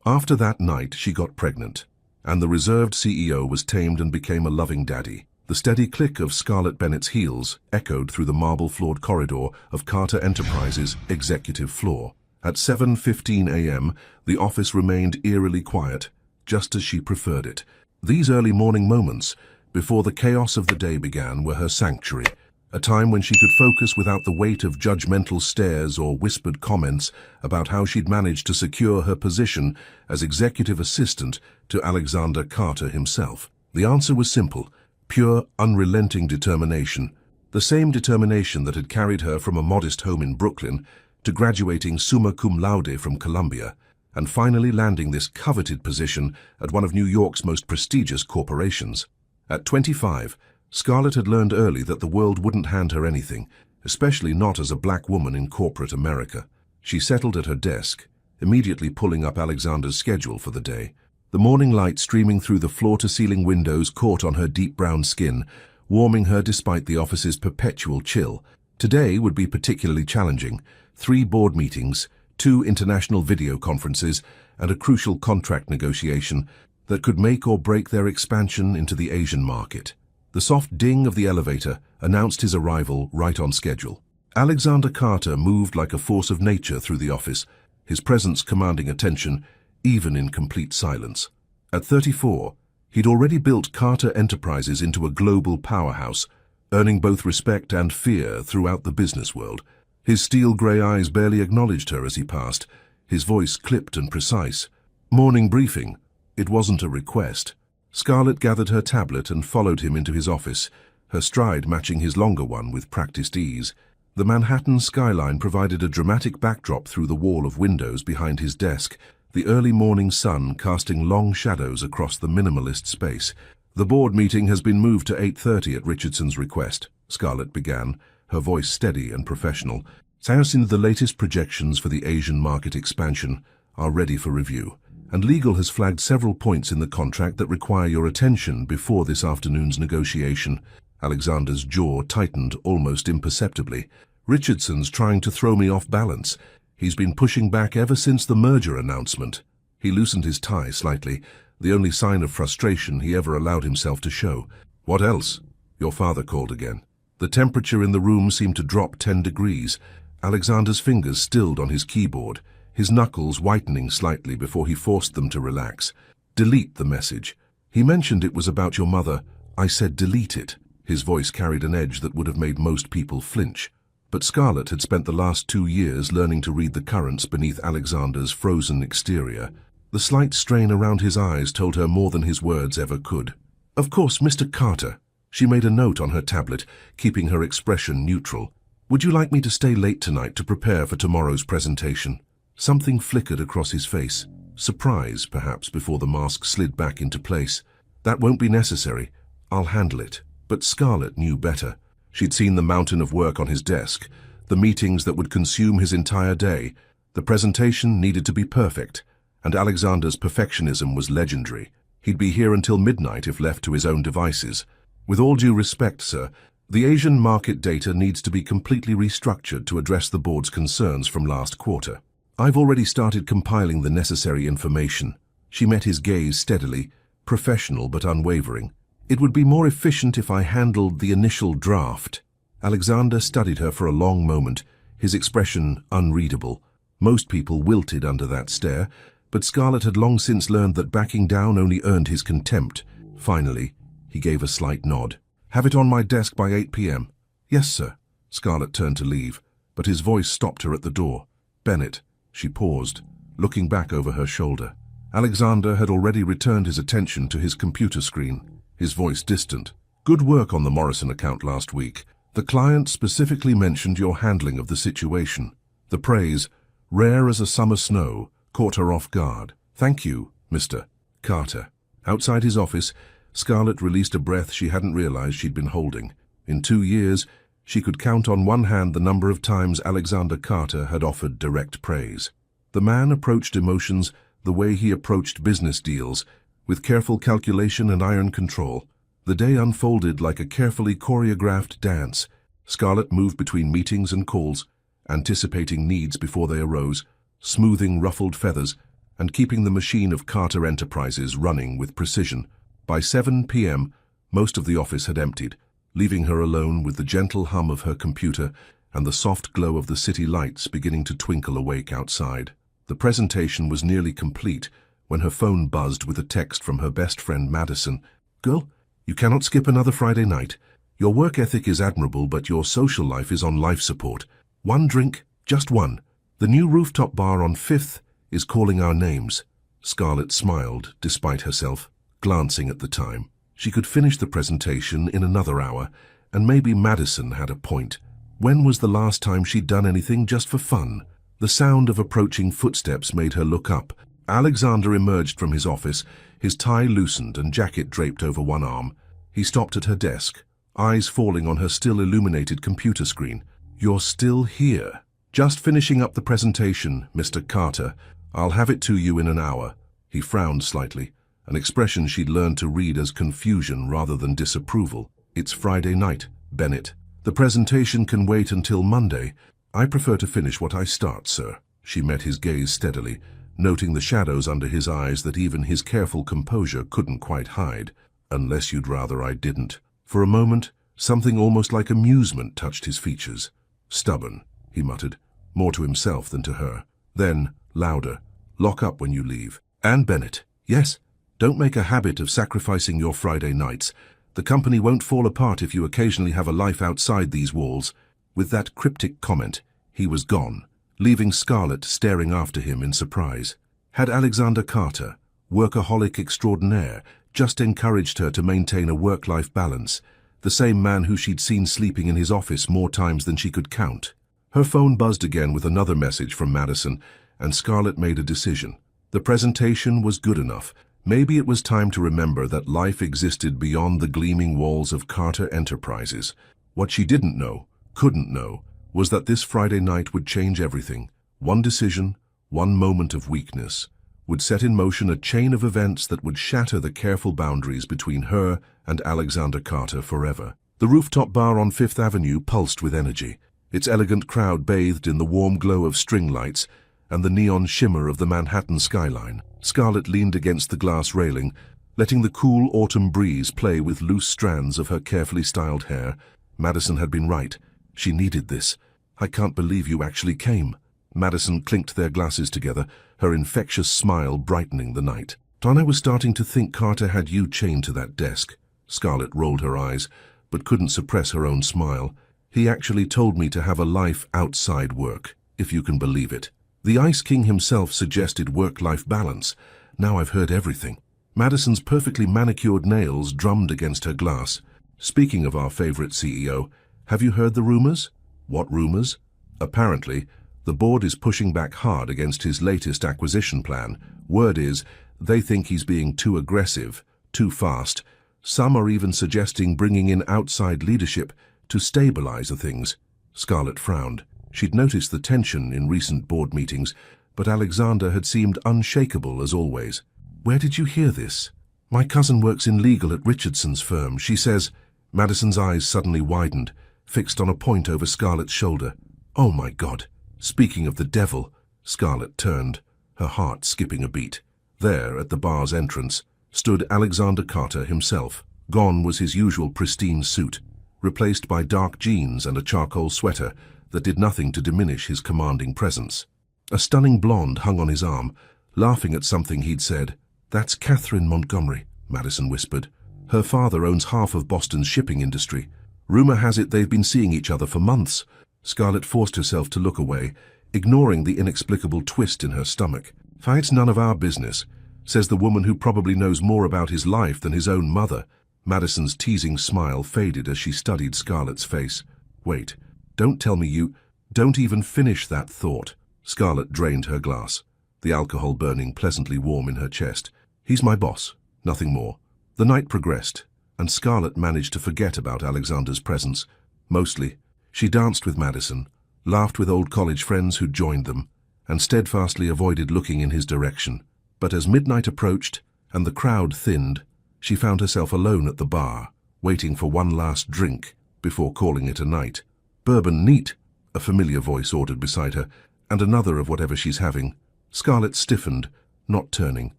After that night, she got pregnant, and the reserved CEO was tamed and became a loving daddy. The steady click of Scarlett Bennett's heels echoed through the marble-floored corridor of Carter Enterprises' executive floor. At 7:15 a.m., the office remained eerily quiet, just as she preferred it. These early morning moments, before the chaos of the day began, were her sanctuary, a time when she could focus without the weight of judgmental stares or whispered comments about how she'd managed to secure her position as executive assistant to Alexander Carter himself. The answer was simple: pure, unrelenting determination. The same determination that had carried her from a modest home in Brooklyn to graduating summa cum laude from Columbia, and finally landing this coveted position at one of New York's most prestigious corporations. At 25, Scarlett had learned early that the world wouldn't hand her anything, especially not as a black woman in corporate America. She settled at her desk, immediately pulling up Alexander's schedule for the day. The morning light streaming through the floor-to-ceiling windows caught on her deep brown skin, warming her despite the office's perpetual chill. Today would be particularly challenging: 3 board meetings, 2 international video conferences, and a crucial contract negotiation that could make or break their expansion into the Asian market. The soft ding of the elevator announced his arrival right on schedule. Alexander Carter moved like a force of nature through the office, his presence commanding attention, even in complete silence. At 34, he'd already built Carter Enterprises into a global powerhouse, earning both respect and fear throughout the business world. His steel-grey eyes barely acknowledged her as he passed, his voice clipped and precise. Morning briefing. It wasn't a request. Scarlett gathered her tablet and followed him into his office, her stride matching his longer one with practiced ease. The Manhattan skyline provided a dramatic backdrop through the wall of windows behind his desk, the early morning sun casting long shadows across the minimalist space. "The board meeting has been moved to 8:30 at Richardson's request," Scarlett began, her voice steady and professional. "Since the latest projections for the Asian market expansion are ready for review, and legal has flagged several points in the contract that require your attention before this afternoon's negotiation." Alexander's jaw tightened almost imperceptibly. "Richardson's trying to throw me off balance. He's been pushing back ever since the merger announcement." He loosened his tie slightly, the only sign of frustration he ever allowed himself to show. "What else?" "Your father called again." The temperature in the room seemed to drop 10 degrees. Alexander's fingers stilled on his keyboard, his knuckles whitening slightly before he forced them to relax. "Delete the message. He mentioned it was about your mother. I said delete it." His voice carried an edge that would have made most people flinch. But Scarlett had spent the last 2 years learning to read the currents beneath Alexander's frozen exterior. The slight strain around his eyes told her more than his words ever could. "Of course, Mr. Carter." She made a note on her tablet, keeping her expression neutral. "Would you like me to stay late tonight to prepare for tomorrow's presentation?" Something flickered across his face. Surprise, perhaps, before the mask slid back into place. "That won't be necessary. I'll handle it." But Scarlett knew better. She'd seen the mountain of work on his desk, the meetings that would consume his entire day. The presentation needed to be perfect, and Alexander's perfectionism was legendary. He'd be here until midnight if left to his own devices. "With all due respect, sir, the Asian market data needs to be completely restructured to address the board's concerns from last quarter. I've already started compiling the necessary information." She met his gaze steadily, professional but unwavering. "It would be more efficient if I handled the initial draft." Alexander studied her for a long moment, his expression unreadable. Most people wilted under that stare, but Scarlett had long since learned that backing down only earned his contempt. Finally, he gave a slight nod. "Have it on my desk by 8 p.m. "Yes, sir." Scarlett turned to leave, but his voice stopped her at the door. "Bennett." She paused, looking back over her shoulder. Alexander had already returned his attention to his computer screen, his voice distant. "Good work on the Morrison account last week. The client specifically mentioned your handling of the situation." The praise, rare as a summer snow, caught her off guard. "Thank you, Mr. Carter." Outside his office, Scarlett released a breath she hadn't realized she'd been holding. In 2 years, she could count on one hand the number of times Alexander Carter had offered direct praise. The man approached emotions the way he approached business deals, with careful calculation and iron control. The day unfolded like a carefully choreographed dance. Scarlett moved between meetings and calls, anticipating needs before they arose, smoothing ruffled feathers, and keeping the machine of Carter Enterprises running with precision. By 7 p.m., most of the office had emptied, leaving her alone with the gentle hum of her computer and the soft glow of the city lights beginning to twinkle awake outside. The presentation was nearly complete when her phone buzzed with a text from her best friend Madison. "Girl, you cannot skip another Friday night. Your work ethic is admirable, but your social life is on life support. One drink, just one. The new rooftop bar on 5th is calling our names." Scarlett smiled, despite herself, glancing at the time. She could finish the presentation in another hour, and maybe Madison had a point. When was the last time she'd done anything just for fun? The sound of approaching footsteps made her look up. Alexander emerged from his office, his tie loosened and jacket draped over one arm. He stopped at her desk, eyes falling on her still illuminated computer screen. "You're still here." "Just finishing up the presentation, Mr. Carter. I'll have it to you in an hour." He frowned slightly, an expression she'd learned to read as confusion rather than disapproval. "It's Friday night, Bennett. The presentation can wait until Monday. I prefer to finish what I start, sir." She met his gaze steadily, noting the shadows under his eyes that even his careful composure couldn't quite hide. "Unless you'd rather I didn't." For a moment, something almost like amusement touched his features. "Stubborn," he muttered, more to himself than to her. Then, louder, "Lock up when you leave. And Bennett, yes, don't make a habit of sacrificing your Friday nights. The company won't fall apart if you occasionally have a life outside these walls." With that cryptic comment, he was gone, leaving Scarlett staring after him in surprise. Had Alexander Carter, workaholic extraordinaire, just encouraged her to maintain a work-life balance, the same man who she'd seen sleeping in his office more times than she could count? Her phone buzzed again with another message from Madison, and Scarlett made a decision. The presentation was good enough. Maybe it was time to remember that life existed beyond the gleaming walls of Carter Enterprises. What she didn't know, couldn't know, was that this Friday night would change everything. One decision, one moment of weakness, would set in motion a chain of events that would shatter the careful boundaries between her and Alexander Carter forever. The rooftop bar on 5th Avenue pulsed with energy, its elegant crowd bathed in the warm glow of string lights and the neon shimmer of the Manhattan skyline. Scarlett leaned against the glass railing, letting the cool autumn breeze play with loose strands of her carefully styled hair. Madison had been right. She needed this. "I can't believe you actually came." Madison clinked their glasses together, her infectious smile brightening the night. "Donna was starting to think Carter had you chained to that desk." Scarlett rolled her eyes, but couldn't suppress her own smile. "He actually told me to have a life outside work, if you can believe it. The Ice King himself suggested work-life balance. Now I've heard everything." Madison's perfectly manicured nails drummed against her glass. "Speaking of our favorite CEO, have you heard the rumors?" "What rumors?" "Apparently, the board is pushing back hard against his latest acquisition plan. Word is, they think he's being too aggressive, too fast. Some are even suggesting bringing in outside leadership to stabilize the things." Scarlett frowned. She'd noticed the tension in recent board meetings, but Alexander had seemed unshakable as always. "Where did you hear this?" "My cousin works in legal at Richardson's firm. She says—" Madison's eyes suddenly widened, fixed on a point over Scarlett's shoulder. "Oh my God! Speaking of the devil!" Scarlett turned, her heart skipping a beat. There, at the bar's entrance, stood Alexander Carter himself. Gone was his usual pristine suit, replaced by dark jeans and a charcoal sweater that did nothing to diminish his commanding presence. A stunning blonde hung on his arm, laughing at something he'd said. "That's Catherine Montgomery," Madison whispered. "Her father owns half of Boston's shipping industry. Rumor has it they've been seeing each other for months." Scarlett forced herself to look away, ignoring the inexplicable twist in her stomach. "It's none of our business," says the woman who probably knows more about his life than his own mother. Madison's teasing smile faded as she studied Scarlett's face. "Wait, don't tell me you—" "Don't even finish that thought." Scarlett drained her glass, the alcohol burning pleasantly warm in her chest. "He's my boss, nothing more." The night progressed, and Scarlett managed to forget about Alexander's presence. Mostly, she danced with Madison, laughed with old college friends who'd joined them, and steadfastly avoided looking in his direction. But as midnight approached and the crowd thinned, she found herself alone at the bar, waiting for one last drink before calling it a night. "Bourbon neat," a familiar voice ordered beside her, "and another of whatever she's having." Scarlett stiffened, not turning.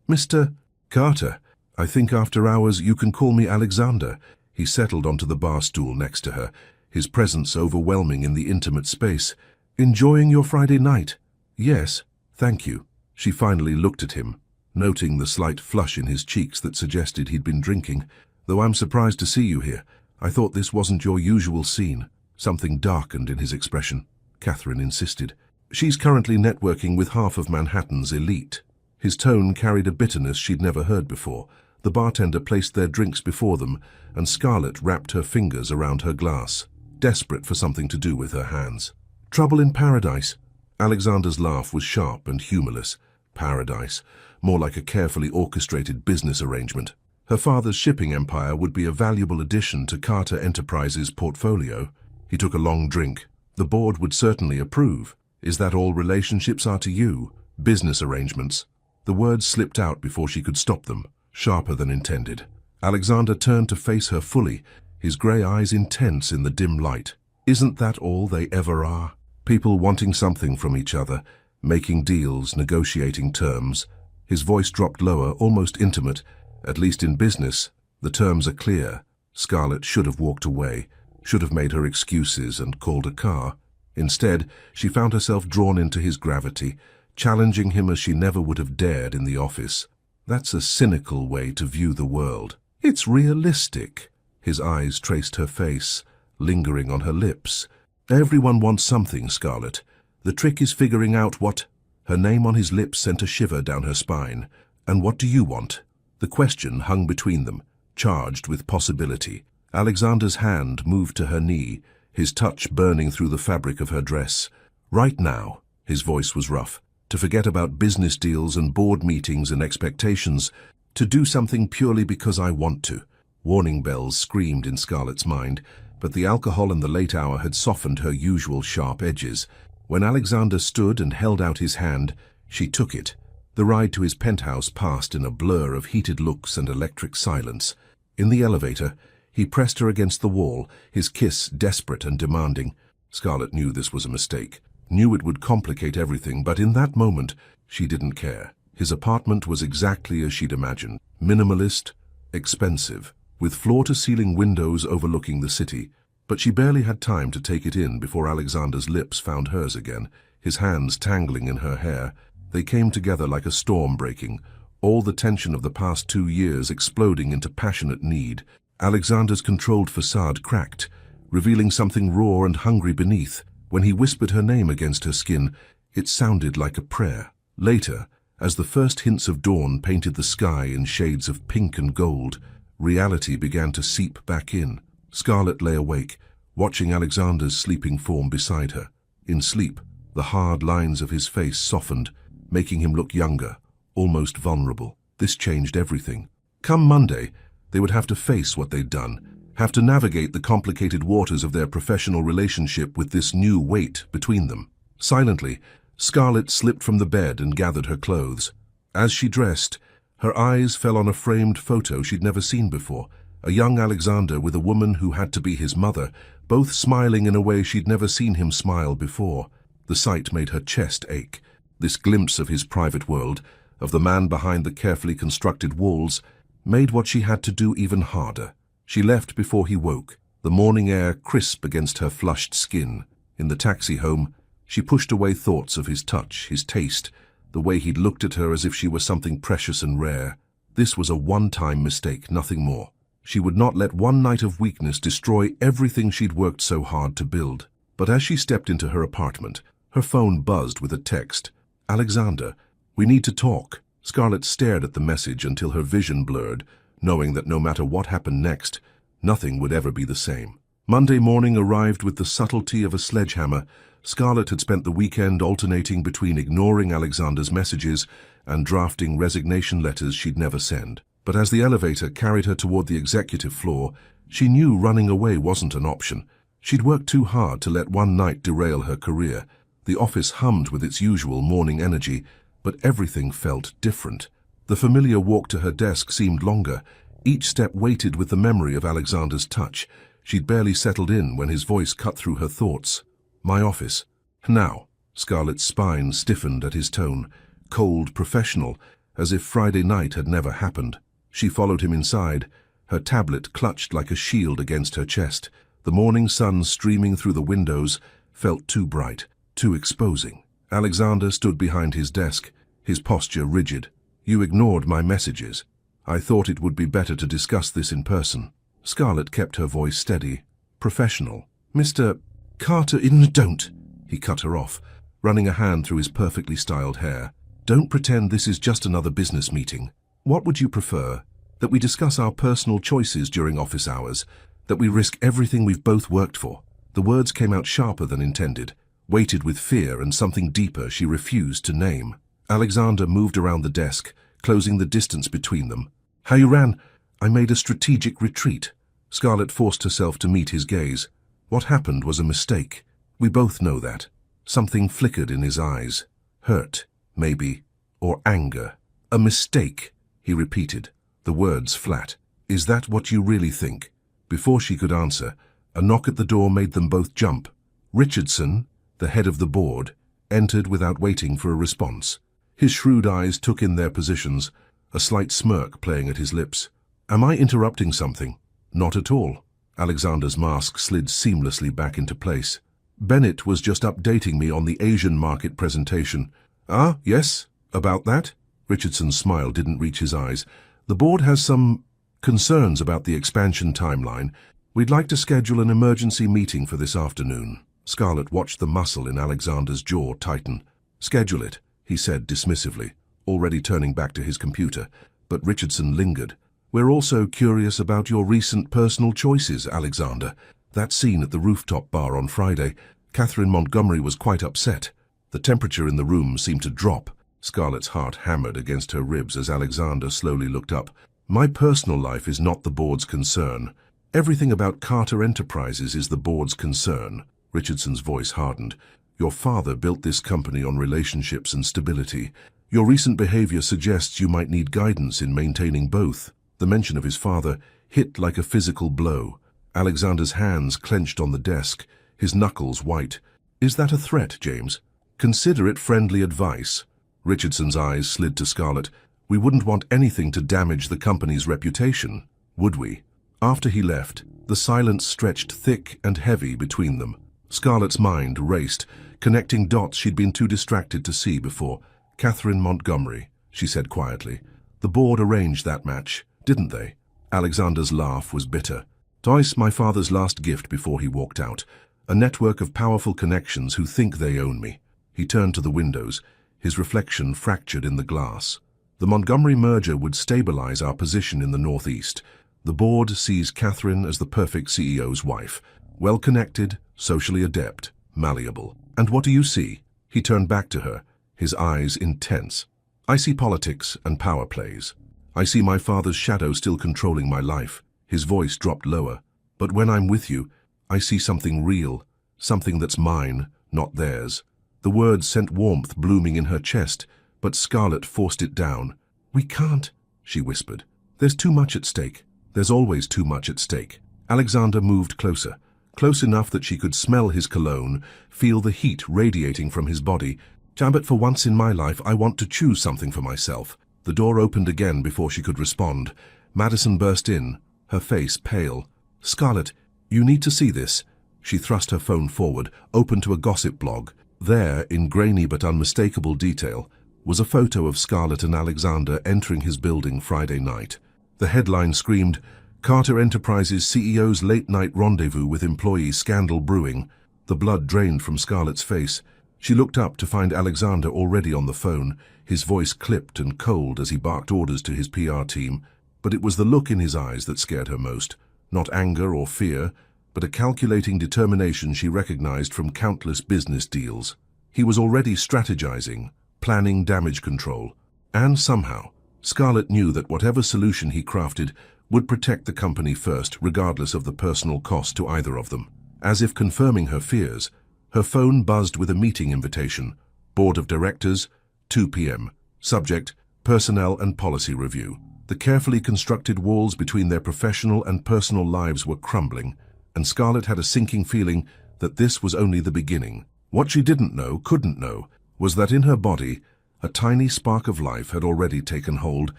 "Mr. Carter, I think after hours you can call me Alexander." He settled onto the bar stool next to her, his presence overwhelming in the intimate space. "Enjoying your Friday night?" "Yes, thank you." She finally looked at him, noting the slight flush in his cheeks that suggested he'd been drinking. "Though I'm surprised to see you here. I thought this wasn't your usual scene." Something darkened in his expression. Catherine insisted. "She's currently networking with half of Manhattan's elite." His tone carried a bitterness she'd never heard before. The bartender placed their drinks before them, and Scarlett wrapped her fingers around her glass, desperate for something to do with her hands. "Trouble in paradise." Alexander's laugh was sharp and humorless. Paradise, more like a carefully orchestrated business arrangement. Her father's shipping empire would be a valuable addition to Carter Enterprises' portfolio. He took a long drink. "The board would certainly approve. Is that all relationships are to you? Business arrangements?" The words slipped out before she could stop them, sharper than intended. Alexander turned to face her fully, his grey eyes intense in the dim light. "Isn't that all they ever are? People wanting something from each other, making deals, negotiating terms." His voice dropped lower, almost intimate. "At least in business, the terms are clear." Scarlett should have walked away, should have made her excuses and called a car. Instead, she found herself drawn into his gravity, challenging him as she never would have dared in the office. That's a cynical way to view the world. It's realistic. His eyes traced her face, lingering on her lips. "Everyone wants something, Scarlett. The trick is figuring out what—" Her name on his lips sent a shiver down her spine. "And what do you want?" The question hung between them, charged with possibility. Alexander's hand moved to her knee, his touch burning through the fabric of her dress. "Right now," his voice was rough, "to forget about business deals and board meetings and expectations, to do something purely because I want to." Warning bells screamed in Scarlett's mind, but the alcohol and the late hour had softened her usual sharp edges. When Alexander stood and held out his hand, she took it. The ride to his penthouse passed in a blur of heated looks and electric silence. In the elevator, he pressed her against the wall, his kiss desperate and demanding. Scarlett knew this was a mistake, knew it would complicate everything, but in that moment, she didn't care. His apartment was exactly as she'd imagined. Minimalist, expensive, with floor-to-ceiling windows overlooking the city. But she barely had time to take it in before Alexander's lips found hers again, his hands tangling in her hair. They came together like a storm breaking, all the tension of the past 2 years exploding into passionate need. Alexander's controlled facade cracked, revealing something raw and hungry beneath. When he whispered her name against her skin, it sounded like a prayer. Later, as the first hints of dawn painted the sky in shades of pink and gold, reality began to seep back in. Scarlett lay awake, watching Alexander's sleeping form beside her. In sleep, the hard lines of his face softened, making him look younger, almost vulnerable. This changed everything. Come Monday, they would have to face what they'd done, have to navigate the complicated waters of their professional relationship with this new weight between them. Silently, Scarlett slipped from the bed and gathered her clothes. As she dressed, her eyes fell on a framed photo she'd never seen before. A young Alexander with a woman who had to be his mother, both smiling in a way she'd never seen him smile before. The sight made her chest ache. This glimpse of his private world, of the man behind the carefully constructed walls, made what she had to do even harder. She left before he woke, the morning air crisp against her flushed skin. In the taxi home, she pushed away thoughts of his touch, his taste, the way he'd looked at her as if she were something precious and rare. This was a one-time mistake, nothing more. She would not let one night of weakness destroy everything she'd worked so hard to build. But as she stepped into her apartment, her phone buzzed with a text. "Alexander, we need to talk." Scarlett stared at the message until her vision blurred, knowing that no matter what happened next, nothing would ever be the same. Monday morning arrived with the subtlety of a sledgehammer. Scarlett had spent the weekend alternating between ignoring Alexander's messages and drafting resignation letters she'd never send. But as the elevator carried her toward the executive floor, she knew running away wasn't an option. She'd worked too hard to let one night derail her career. The office hummed with its usual morning energy, but everything felt different. The familiar walk to her desk seemed longer, each step weighted with the memory of Alexander's touch. She'd barely settled in when his voice cut through her thoughts. "My office." "Now." Scarlett's spine stiffened at his tone, cold, professional, as if Friday night had never happened. She followed him inside, her tablet clutched like a shield against her chest. The morning sun streaming through the windows felt too bright, too exposing. Alexander stood behind his desk, his posture rigid. "You ignored my messages. I thought it would be better to discuss this in person." Scarlett kept her voice steady, professional. "Mr. Carter, don't!" He cut her off, running a hand through his perfectly styled hair. "Don't pretend this is just another business meeting. What would you prefer? That we discuss our personal choices during office hours? That we risk everything we've both worked for?" The words came out sharper than intended, weighted with fear and something deeper she refused to name. Alexander moved around the desk, closing the distance between them. "How you ran? I made a strategic retreat." Scarlett forced herself to meet his gaze. "What happened was a mistake. We both know that." Something flickered in his eyes. Hurt, maybe, or anger. "A mistake," he repeated, the words flat. "Is that what you really think?" Before she could answer, a knock at the door made them both jump. Richardson, the head of the board, entered without waiting for a response. His shrewd eyes took in their positions, a slight smirk playing at his lips. "Am I interrupting something?" "Not at all." Alexander's mask slid seamlessly back into place. "Bennett was just updating me on the Asian market presentation." "Ah, yes? About that?" Richardson's smile didn't reach his eyes. "The board has some concerns about the expansion timeline. We'd like to schedule an emergency meeting for this afternoon." Scarlett watched the muscle in Alexander's jaw tighten. "Schedule it," he said dismissively, already turning back to his computer. But Richardson lingered. "We're also curious about your recent personal choices, Alexander. That scene at the rooftop bar on Friday, Catherine Montgomery was quite upset." The temperature in the room seemed to drop. Scarlett's heart hammered against her ribs as Alexander slowly looked up. "My personal life is not the board's concern. Everything about Carter Enterprises is the board's concern." Richardson's voice hardened. "Your father built this company on relationships and stability. Your recent behavior suggests you might need guidance in maintaining both." The mention of his father hit like a physical blow. Alexander's hands clenched on the desk, his knuckles white. "Is that a threat, James? Consider it friendly advice." Richardson's eyes slid to Scarlett. "We wouldn't want anything to damage the company's reputation, would we?" After he left, the silence stretched thick and heavy between them. Scarlett's mind raced, connecting dots she'd been too distracted to see before. "Catherine Montgomery," she said quietly. "The board arranged that match, didn't they?" Alexander's laugh was bitter. "Twice my father's last gift before he walked out. A network of powerful connections who think they own me." He turned to the windows, his reflection fractured in the glass. "The Montgomery merger would stabilize our position in the Northeast. The board sees Catherine as the perfect CEO's wife. Well-connected, socially adept, malleable. And what do you see?" He turned back to her, his eyes intense. "I see politics and power plays. I see my father's shadow still controlling my life." His voice dropped lower. "But when I'm with you, I see something real, something that's mine, not theirs." The words sent warmth blooming in her chest, but Scarlett forced it down. "We can't," she whispered. "There's too much at stake. There's always too much at stake." Alexander moved closer, close enough that she could smell his cologne, feel the heat radiating from his body. "But for once in my life, I want to choose something for myself." The door opened again before she could respond. Madison burst in, her face pale. "Scarlett, you need to see this." She thrust her phone forward, open to a gossip blog. There, in grainy but unmistakable detail, was a photo of Scarlett and Alexander entering his building Friday night. The headline screamed, "Carter Enterprises CEO's late-night rendezvous with employee scandal brewing." The blood drained from Scarlett's face. She looked up to find Alexander already on the phone, his voice clipped and cold as he barked orders to his PR team. But it was the look in his eyes that scared her most. Not anger or fear, but a calculating determination she recognized from countless business deals. He was already strategizing, planning damage control. And somehow, Scarlett knew that whatever solution he crafted would protect the company first, regardless of the personal cost to either of them. As if confirming her fears, her phone buzzed with a meeting invitation. Board of Directors, 2 p.m. Subject, Personnel and Policy Review. The carefully constructed walls between their professional and personal lives were crumbling, and Scarlett had a sinking feeling that this was only the beginning. What she didn't know, couldn't know, was that in her body, A tiny spark of life had already taken hold,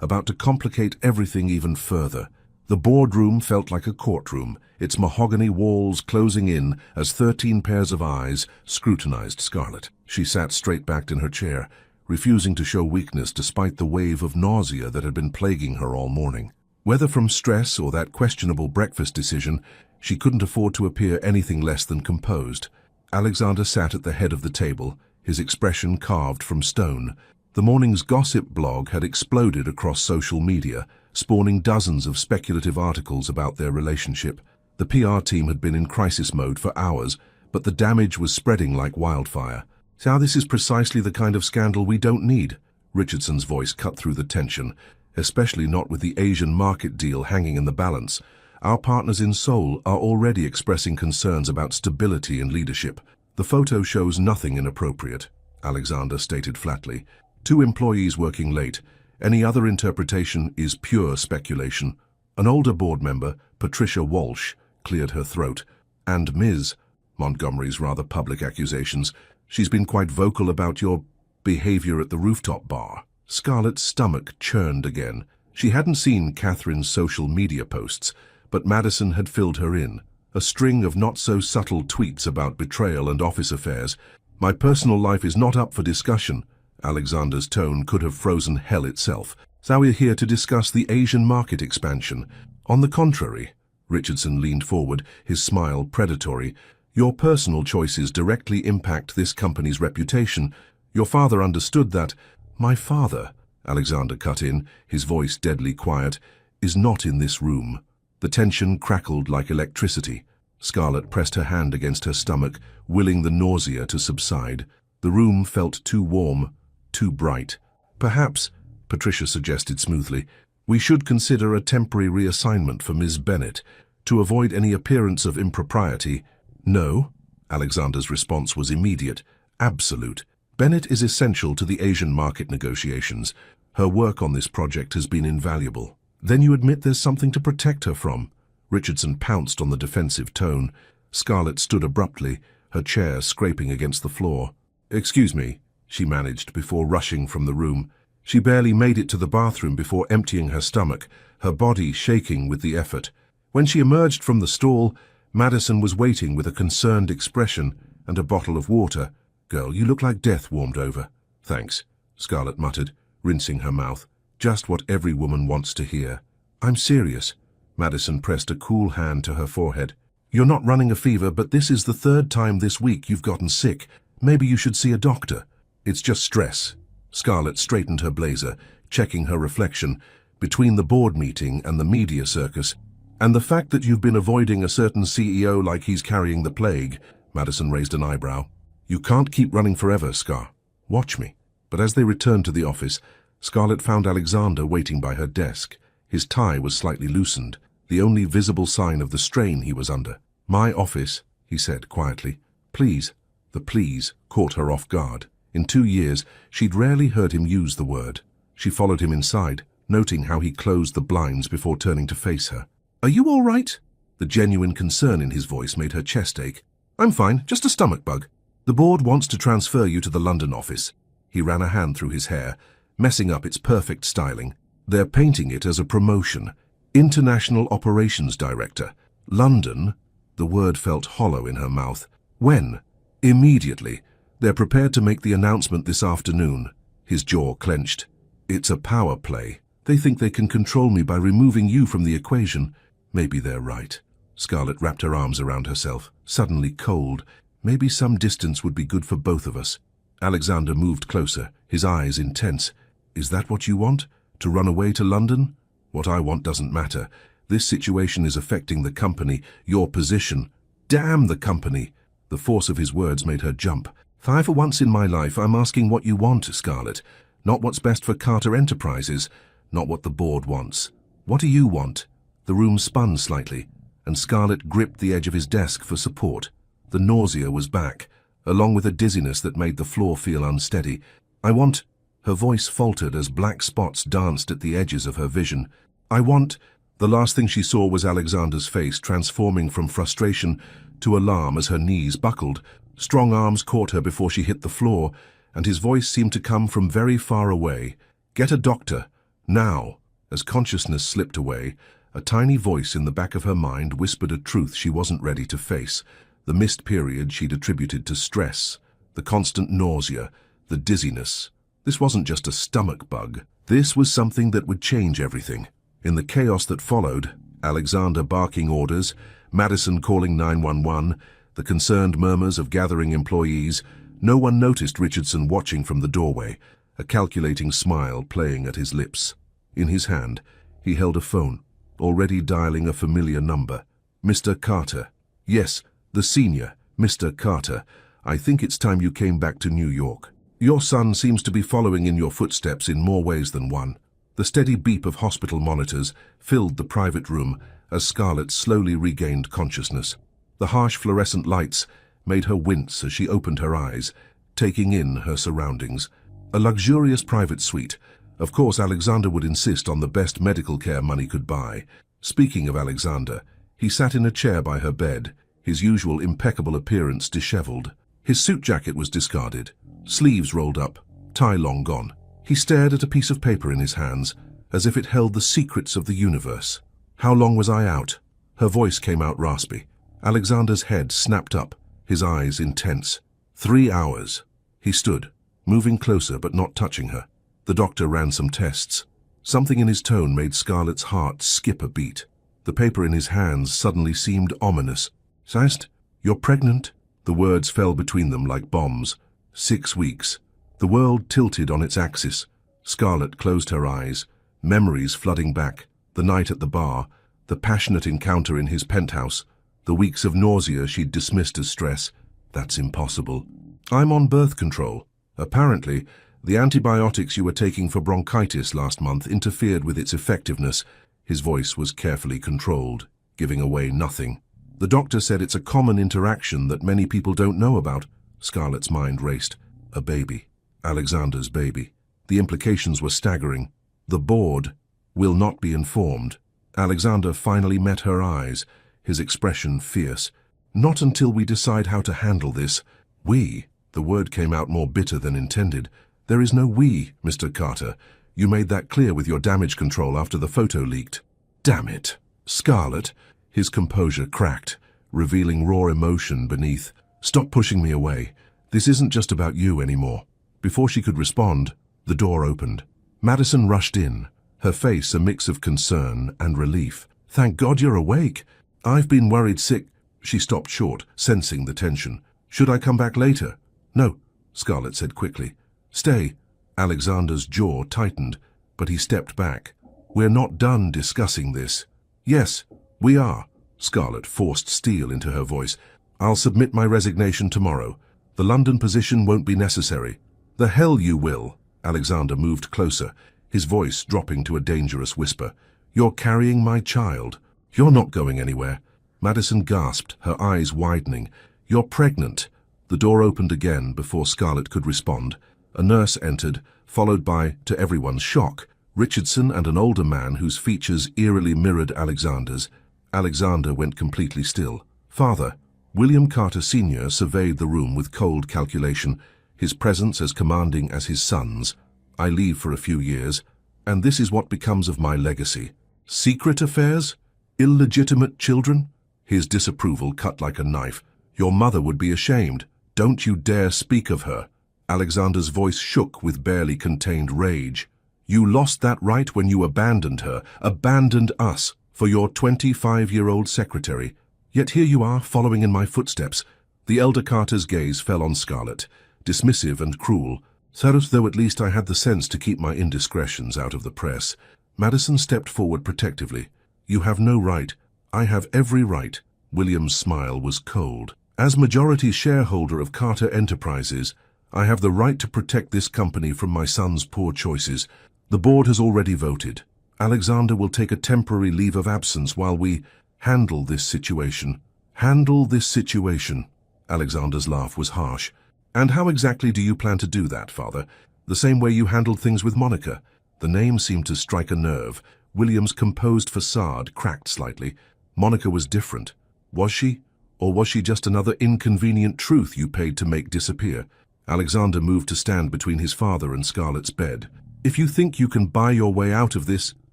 about to complicate everything even further. The boardroom felt like a courtroom, its mahogany walls closing in as 13 pairs of eyes scrutinized Scarlett. She sat straight-backed in her chair, refusing to show weakness despite the wave of nausea that had been plaguing her all morning. Whether from stress or that questionable breakfast decision, she couldn't afford to appear anything less than composed. Alexander sat at the head of the table, his expression carved from stone. The morning's gossip blog had exploded across social media, spawning dozens of speculative articles about their relationship. The PR team had been in crisis mode for hours, but the damage was spreading like wildfire. "So this is precisely the kind of scandal we don't need," Richardson's voice cut through the tension, especially not with the Asian market deal hanging in the balance. "Our partners in Seoul are already expressing concerns about stability and leadership. The photo shows nothing inappropriate," Alexander stated flatly. "2 employees working late. Any other interpretation is pure speculation." An older board member, Patricia Walsh, cleared her throat. "And Ms. Montgomery's rather public accusations. She's been quite vocal about your behavior at the rooftop bar." Scarlett's stomach churned again. She hadn't seen Catherine's social media posts, but Madison had filled her in. A string of not-so-subtle tweets about betrayal and office affairs. "My personal life is not up for discussion." Alexander's tone could have frozen hell itself. "So we're here to discuss the Asian market expansion." "On the contrary," Richardson leaned forward, his smile predatory, "your personal choices directly impact this company's reputation. Your father understood that." "My father," Alexander cut in, his voice deadly quiet, "is not in this room." The tension crackled like electricity. Scarlett pressed her hand against her stomach, willing the nausea to subside. The room felt too warm, too bright. "Perhaps," Patricia suggested smoothly, "we should consider a temporary reassignment for Ms. Bennett, to avoid any appearance of impropriety." "No," Alexander's response was immediate, absolute. "Bennett is essential to the Asian market negotiations. Her work on this project has been invaluable." "Then you admit there's something to protect her from?" Richardson pounced on the defensive tone. Scarlett stood abruptly, her chair scraping against the floor. "Excuse me," she managed before rushing from the room. She barely made it to the bathroom before emptying her stomach, her body shaking with the effort. When she emerged from the stall, Madison was waiting with a concerned expression and a bottle of water. "Girl, you look like death warmed over." "Thanks," Scarlett muttered, rinsing her mouth. "Just what every woman wants to hear." "I'm serious." Madison pressed a cool hand to her forehead. "You're not running a fever, but this is the 3rd time this week you've gotten sick. Maybe you should see a doctor." "It's just stress." Scarlett straightened her blazer, checking her reflection. "Between the board meeting and the media circus, and the fact that you've been avoiding a certain CEO like he's carrying the plague," Madison raised an eyebrow. "You can't keep running forever, Scar. Watch me." But as they returned to the office, Scarlett found Alexander waiting by her desk. His tie was slightly loosened, the only visible sign of the strain he was under. "My office," he said quietly. "Please." The please caught her off guard. In 2 years, she'd rarely heard him use the word. She followed him inside, noting how he closed the blinds before turning to face her. "Are you all right?" The genuine concern in his voice made her chest ache. "I'm fine, just a stomach bug. The board wants to transfer you to the London office." He ran a hand through his hair, messing up its perfect styling. "They're painting it as a promotion. International Operations Director. London?" The word felt hollow in her mouth. "When?" "Immediately. They're prepared to make the announcement this afternoon." His jaw clenched. "It's a power play. They think they can control me by removing you from the equation." "Maybe they're right." Scarlett wrapped her arms around herself, suddenly cold. "Maybe some distance would be good for both of us." Alexander moved closer, his eyes intense. "Is that what you want? To run away to London?" "What I want doesn't matter. This situation is affecting the company, your position." "Damn the company!" The force of his words made her jump. For once in my life, I'm asking what you want, Scarlett. Not what's best for Carter Enterprises, not what the board wants. What do you want? The room spun slightly, and Scarlett gripped the edge of his desk for support. The nausea was back, along with a dizziness that made the floor feel unsteady. "I want—" Her voice faltered as black spots danced at the edges of her vision. "I want—" The last thing she saw was Alexander's face transforming from frustration to alarm as her knees buckled. Strong arms caught her before she hit the floor, and his voice seemed to come from very far away. "Get a doctor, now." As consciousness slipped away, a tiny voice in the back of her mind whispered a truth she wasn't ready to face. The missed period she'd attributed to stress, the constant nausea, the dizziness. This wasn't just a stomach bug. This was something that would change everything. In the chaos that followed, Alexander barking orders, Madison calling 911, the concerned murmurs of gathering employees, no one noticed Richardson watching from the doorway, a calculating smile playing at his lips. In his hand, he held a phone, already dialing a familiar number. "Mr. Carter." "Yes, the senior, Mr. Carter. I think it's time you came back to New York. Your son seems to be following in your footsteps in more ways than one." The steady beep of hospital monitors filled the private room as Scarlett slowly regained consciousness. The harsh fluorescent lights made her wince as she opened her eyes, taking in her surroundings. A luxurious private suite. Of course, Alexander would insist on the best medical care money could buy. Speaking of Alexander, he sat in a chair by her bed, his usual impeccable appearance disheveled. His suit jacket was discarded, sleeves rolled up, tie long gone. He stared at a piece of paper in his hands, as if it held the secrets of the universe. "How long was I out?" Her voice came out raspy. Alexander's head snapped up, his eyes intense. 3 hours. He stood, moving closer but not touching her. The doctor ran some tests. Something in his tone made Scarlett's heart skip a beat. The paper in his hands suddenly seemed ominous. "Sast, you're pregnant?" The words fell between them like bombs. 6 weeks. The world tilted on its axis. Scarlett closed her eyes, memories flooding back. The night at the bar, the passionate encounter in his penthouse, the weeks of nausea she'd dismissed as stress. "That's impossible." "I'm on birth control. Apparently, the antibiotics you were taking for bronchitis last month interfered with its effectiveness." His voice was carefully controlled, giving away nothing. "The doctor said it's a common interaction that many people don't know about." Scarlett's mind raced. A baby. Alexander's baby. The implications were staggering. "The board will not be informed." Alexander finally met her eyes, his expression fierce. "Not until we decide how to handle this." "We?" The word came out more bitter than intended. "There is no we, Mr. Carter. You made that clear with your damage control after the photo leaked." "Damn it." "Scarlett." His composure cracked, revealing raw emotion beneath. "Stop pushing me away. This isn't just about you anymore." Before she could respond, the door opened. Madison rushed in, her face a mix of concern and relief. "Thank God you're awake. I've been worried sick." She stopped short, sensing the tension. "Should I come back later?" "No," Scarlett said quickly. "Stay." Alexander's jaw tightened, but he stepped back. "We're not done discussing this." "Yes, we are." Scarlett forced steel into her voice. "I'll submit my resignation tomorrow. The London position won't be necessary." "The hell you will." Alexander moved closer, his voice dropping to a dangerous whisper. "You're carrying my child. You're not going anywhere." Madison gasped, her eyes widening. "You're pregnant." The door opened again before Scarlett could respond. A nurse entered, followed by, to everyone's shock, Richardson and an older man whose features eerily mirrored Alexander's. Alexander went completely still. "Father." William Carter Sr. surveyed the room with cold calculation, his presence as commanding as his son's. "I leave for a few years, and this is what becomes of my legacy. Secret affairs? Illegitimate children?" His disapproval cut like a knife. "Your mother would be ashamed. Don't you dare speak of her." Alexander's voice shook with barely contained rage. "You lost that right when you abandoned her, abandoned us, for your 25-year-old secretary. Yet here you are, following in my footsteps." The elder Carter's gaze fell on Scarlett, dismissive and cruel. "Though at least I had the sense to keep my indiscretions out of the press." Madison stepped forward protectively. "You have no right. I have every right." William's smile was cold. "As majority shareholder of Carter Enterprises, I have the right to protect this company from my son's poor choices. The board has already voted. Alexander will take a temporary leave of absence while we handle this situation." "Handle this situation." Alexander's laugh was harsh. "And how exactly do you plan to do that, Father? The same way you handled things with Monica?" The name seemed to strike a nerve. William's composed facade cracked slightly. "Monica was different. Was she? Or was she just another inconvenient truth you paid to make disappear?" Alexander moved to stand between his father and Scarlett's bed. "If you think you can buy your way out of this—"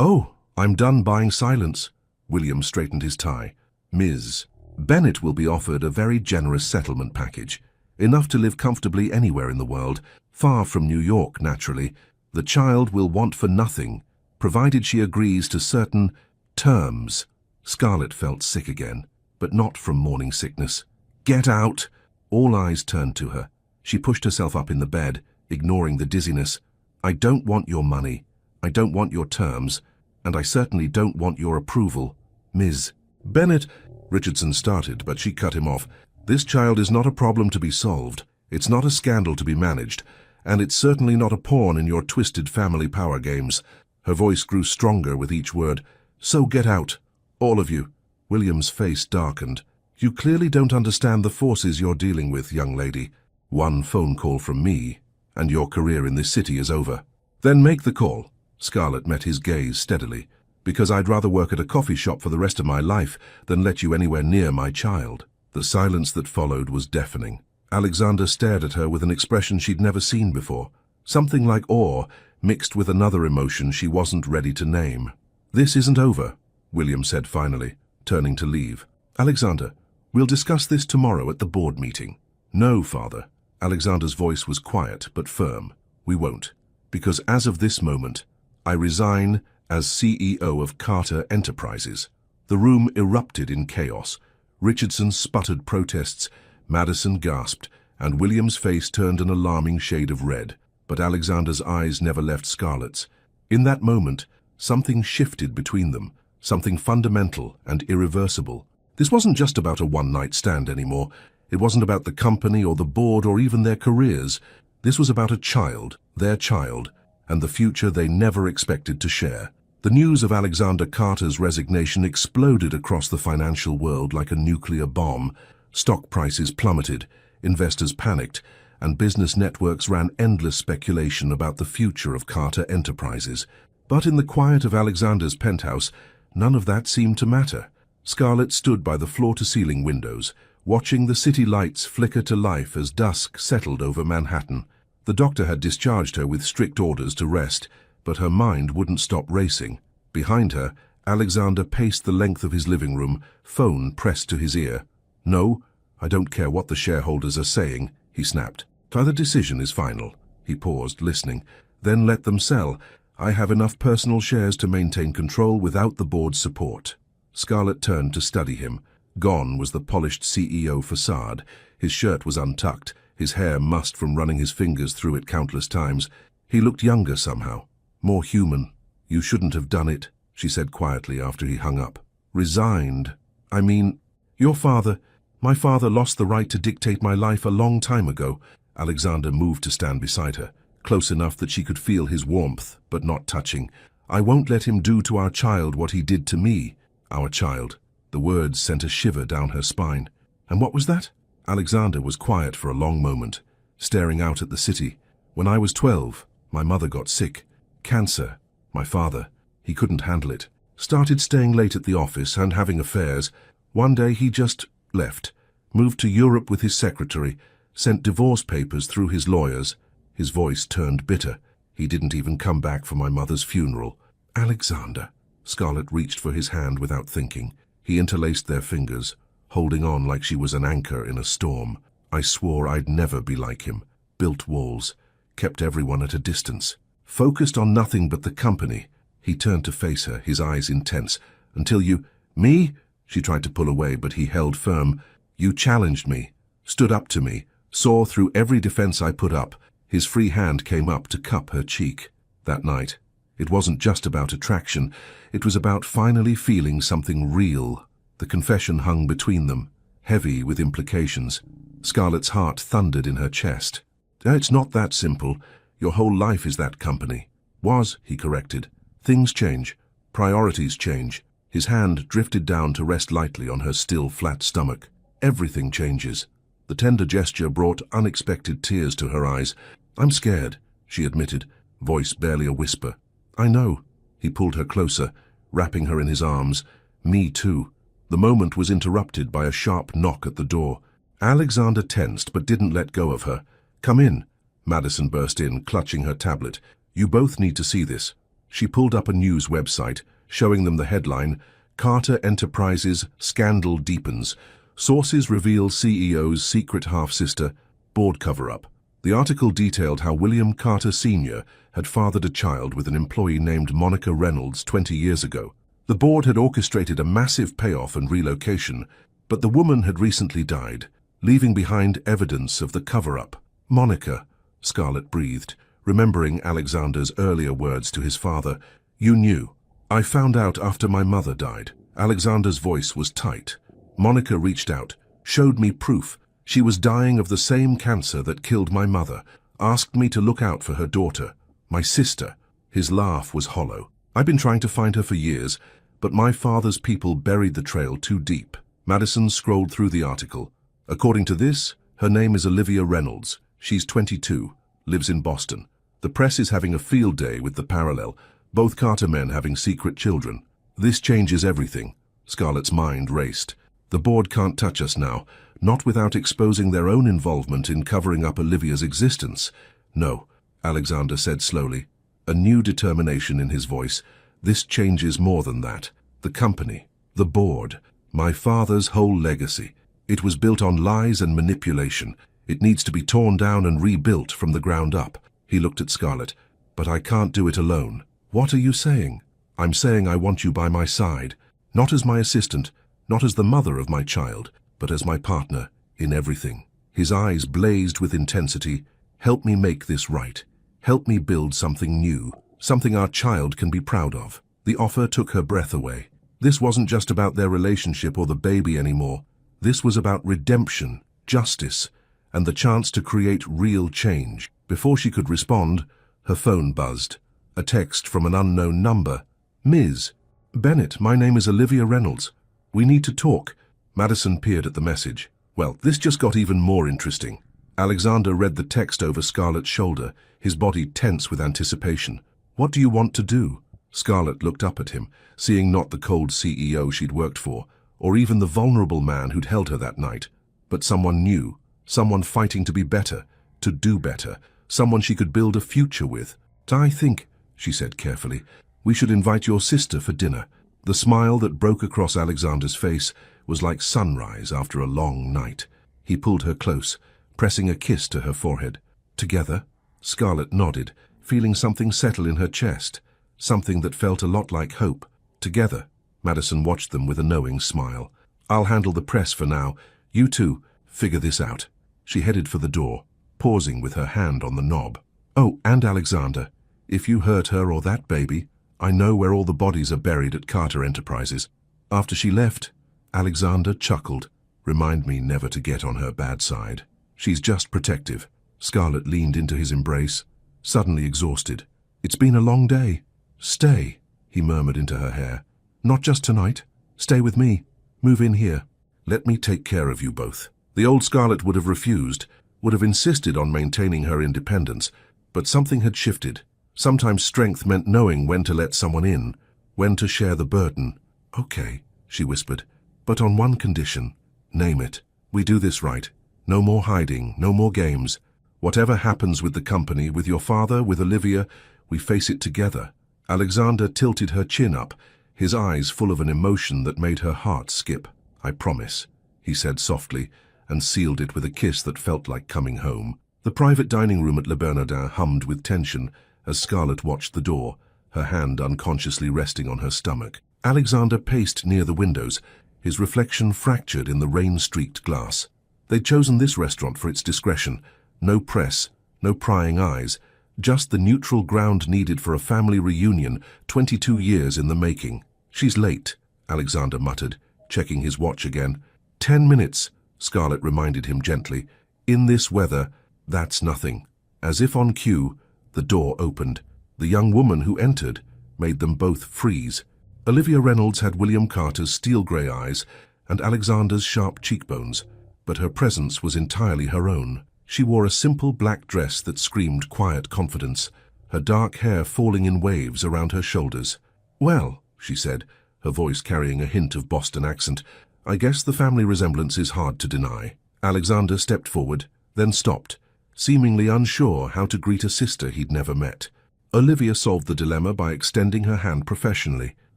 "Oh, I'm done buying silence." William straightened his tie. "Ms. Bennett will be offered a very generous settlement package, enough to live comfortably anywhere in the world, far from New York, naturally. The child will want for nothing, provided she agrees to certain terms." Scarlett felt sick again, but not from morning sickness. "Get out!" All eyes turned to her. She pushed herself up in the bed, ignoring the dizziness. "I don't want your money. I don't want your terms. And I certainly don't want your approval. Ms. Bennett—" Richardson started, but she cut him off. "This child is not a problem to be solved. It's not a scandal to be managed. And it's certainly not a pawn in your twisted family power games." Her voice grew stronger with each word. "So get out. All of you." William's face darkened. "You clearly don't understand the forces you're dealing with, young lady. One phone call from me, and your career in this city is over." "Then make the call." Scarlett met his gaze steadily. "Because I'd rather work at a coffee shop for the rest of my life than let you anywhere near my child." The silence that followed was deafening. Alexander stared at her with an expression she'd never seen before, something like awe mixed with another emotion she wasn't ready to name. "This isn't over," William said finally, turning to leave. "Alexander, we'll discuss this tomorrow at the board meeting." "No, Father." Alexander's voice was quiet but firm. "We won't. Because as of this moment, I resign as CEO of Carter Enterprises." The room erupted in chaos. Richardson sputtered protests, Madison gasped, and William's face turned an alarming shade of red. But Alexander's eyes never left Scarlett's. In that moment, something shifted between them, something fundamental and irreversible. This wasn't just about a one-night stand anymore. It wasn't about the company or the board or even their careers. This was about a child, their child, and the future they never expected to share. The news of Alexander Carter's resignation exploded across the financial world like a nuclear bomb. Stock prices plummeted, investors panicked, and business networks ran endless speculation about the future of Carter Enterprises. But in the quiet of Alexander's penthouse, none of that seemed to matter. Scarlett stood by the floor-to-ceiling windows, watching the city lights flicker to life as dusk settled over Manhattan. The doctor had discharged her with strict orders to rest, but her mind wouldn't stop racing. Behind her, Alexander paced the length of his living room, phone pressed to his ear. "No, I don't care what the shareholders are saying," he snapped. "The decision is final." He paused, listening. "Then let them sell. I have enough personal shares to maintain control without the board's support." Scarlett turned to study him. Gone was the polished CEO facade. His shirt was untucked, his hair mussed from running his fingers through it countless times. He looked younger somehow, more human. "You shouldn't have done it," she said quietly after he hung up. "Resigned? I mean, my father lost the right to dictate my life a long time ago." Alexander moved to stand beside her, close enough that she could feel his warmth, but not touching. "I won't let him do to our child what he did to me." Our child. The words sent a shiver down her spine. "And what was that?" Alexander was quiet for a long moment, staring out at the city. "When I was 12, my mother got sick. Cancer. My father, he couldn't handle it. Started staying late at the office and having affairs. One day he just left, moved to Europe with his secretary, sent divorce papers through his lawyers." His voice turned bitter. "He didn't even come back for my mother's funeral." "Alexander." Scarlett reached for his hand without thinking. He interlaced their fingers, holding on like she was an anchor in a storm. "I swore I'd never be like him. Built walls, kept everyone at a distance, focused on nothing but the company." He turned to face her, his eyes intense. "Until you—" "Me?" She tried to pull away, but he held firm. "You challenged me, stood up to me, saw through every defense I put up." His free hand came up to cup her cheek. That night, it wasn't just about attraction. It was about finally feeling something real. The confession hung between them, heavy with implications. Scarlett's heart thundered in her chest. "It's not that simple. Your whole life is that company." "Was," he corrected. "Things change. Priorities change." His hand drifted down to rest lightly on her still flat stomach. "Everything changes." The tender gesture brought unexpected tears to her eyes. "I'm scared," she admitted, voice barely a whisper. "I know." He pulled her closer, wrapping her in his arms. "Me too." The moment was interrupted by a sharp knock at the door. Alexander tensed but didn't let go of her. "Come in." Madison burst in, clutching her tablet. "You both need to see this." She pulled up a news website, showing them the headline, "Carter Enterprises Scandal Deepens. Sources Reveal CEO's Secret Half-Sister, Board Cover-Up." The article detailed how William Carter Sr. had fathered a child with an employee named Monica Reynolds 20 years ago. The board had orchestrated a massive payoff and relocation, but the woman had recently died, leaving behind evidence of the cover-up. "Monica," Scarlett breathed, remembering Alexander's earlier words to his father, "You knew." "I found out after my mother died." Alexander's voice was tight. "Monica reached out, showed me proof. She was dying of the same cancer that killed my mother, asked me to look out for her daughter, my sister." His laugh was hollow. "I've been trying to find her for years, but my father's people buried the trail too deep." Madison scrolled through the article. "According to this, her name is Olivia Reynolds. She's 22, lives in Boston. The press is having a field day with the parallel, both Carter men having secret children. This changes everything." Scarlett's mind raced. "The board can't touch us now, not without exposing their own involvement in covering up Olivia's existence." "No," Alexander said slowly, a new determination in his voice. "This changes more than that. The company, the board, my father's whole legacy. It was built on lies and manipulation. It needs to be torn down and rebuilt from the ground up." He looked at Scarlett. "But I can't do it alone." "What are you saying?" "I'm saying I want you by my side, not as my assistant, not as the mother of my child, but as my partner in everything." His eyes blazed with intensity. "Help me make this right. Help me build something new, something our child can be proud of." The offer took her breath away. This wasn't just about their relationship or the baby anymore. This was about redemption, justice, and the chance to create real change. Before she could respond, her phone buzzed. A text from an unknown number. "Ms. Bennett, my name is Olivia Reynolds. We need to talk." Madison peered at the message. Well, this just got even more interesting. Alexander read the text over Scarlett's shoulder, his body tense with anticipation. "What do you want to do?" Scarlett looked up at him, seeing not the cold CEO she'd worked for, or even the vulnerable man who'd held her that night, but someone new, someone fighting to be better, to do better, someone she could build a future with. "I think," she said carefully, "we should invite your sister for dinner." The smile that broke across Alexander's face was like sunrise after a long night. He pulled her close, pressing a kiss to her forehead. "Together?" Scarlett nodded, feeling something settle in her chest, something that felt a lot like hope. "Together." Madison watched them with a knowing smile. "I'll handle the press for now. You two, figure this out." She headed for the door, pausing with her hand on the knob. "Oh, and Alexander, if you hurt her or that baby, I know where all the bodies are buried at Carter Enterprises." After she left, Alexander chuckled. "Remind me never to get on her bad side. She's just protective." Scarlett leaned into his embrace, suddenly exhausted. "It's been a long day." "Stay," he murmured into her hair. "Not just tonight. Stay with me. Move in here. Let me take care of you both." The old Scarlett would have refused, would have insisted on maintaining her independence, but something had shifted. Sometimes strength meant knowing when to let someone in, when to share the burden. "Okay," she whispered, "but on one condition. Name it. We do this right. No more hiding, no more games. Whatever happens with the company, with your father, with Olivia, we face it together." Alexander tilted her chin up, his eyes full of an emotion that made her heart skip. "I promise," he said softly, and sealed it with a kiss that felt like coming home. The private dining room at Le Bernardin hummed with tension as Scarlett watched the door, her hand unconsciously resting on her stomach. Alexander paced near the windows, his reflection fractured in the rain-streaked glass. They'd chosen this restaurant for its discretion. No press, no prying eyes, just the neutral ground needed for a family reunion 22 years in the making. "She's late," Alexander muttered, checking his watch again. 10 minutes, Scarlett reminded him gently. "In this weather, that's nothing." As if on cue, the door opened. The young woman who entered made them both freeze. Olivia Reynolds had William Carter's steel-grey eyes and Alexander's sharp cheekbones, but her presence was entirely her own. She wore a simple black dress that screamed quiet confidence, her dark hair falling in waves around her shoulders. "Well," she said, her voice carrying a hint of Boston accent, "I guess the family resemblance is hard to deny." Alexander stepped forward, then stopped, seemingly unsure how to greet a sister he'd never met. Olivia solved the dilemma by extending her hand professionally.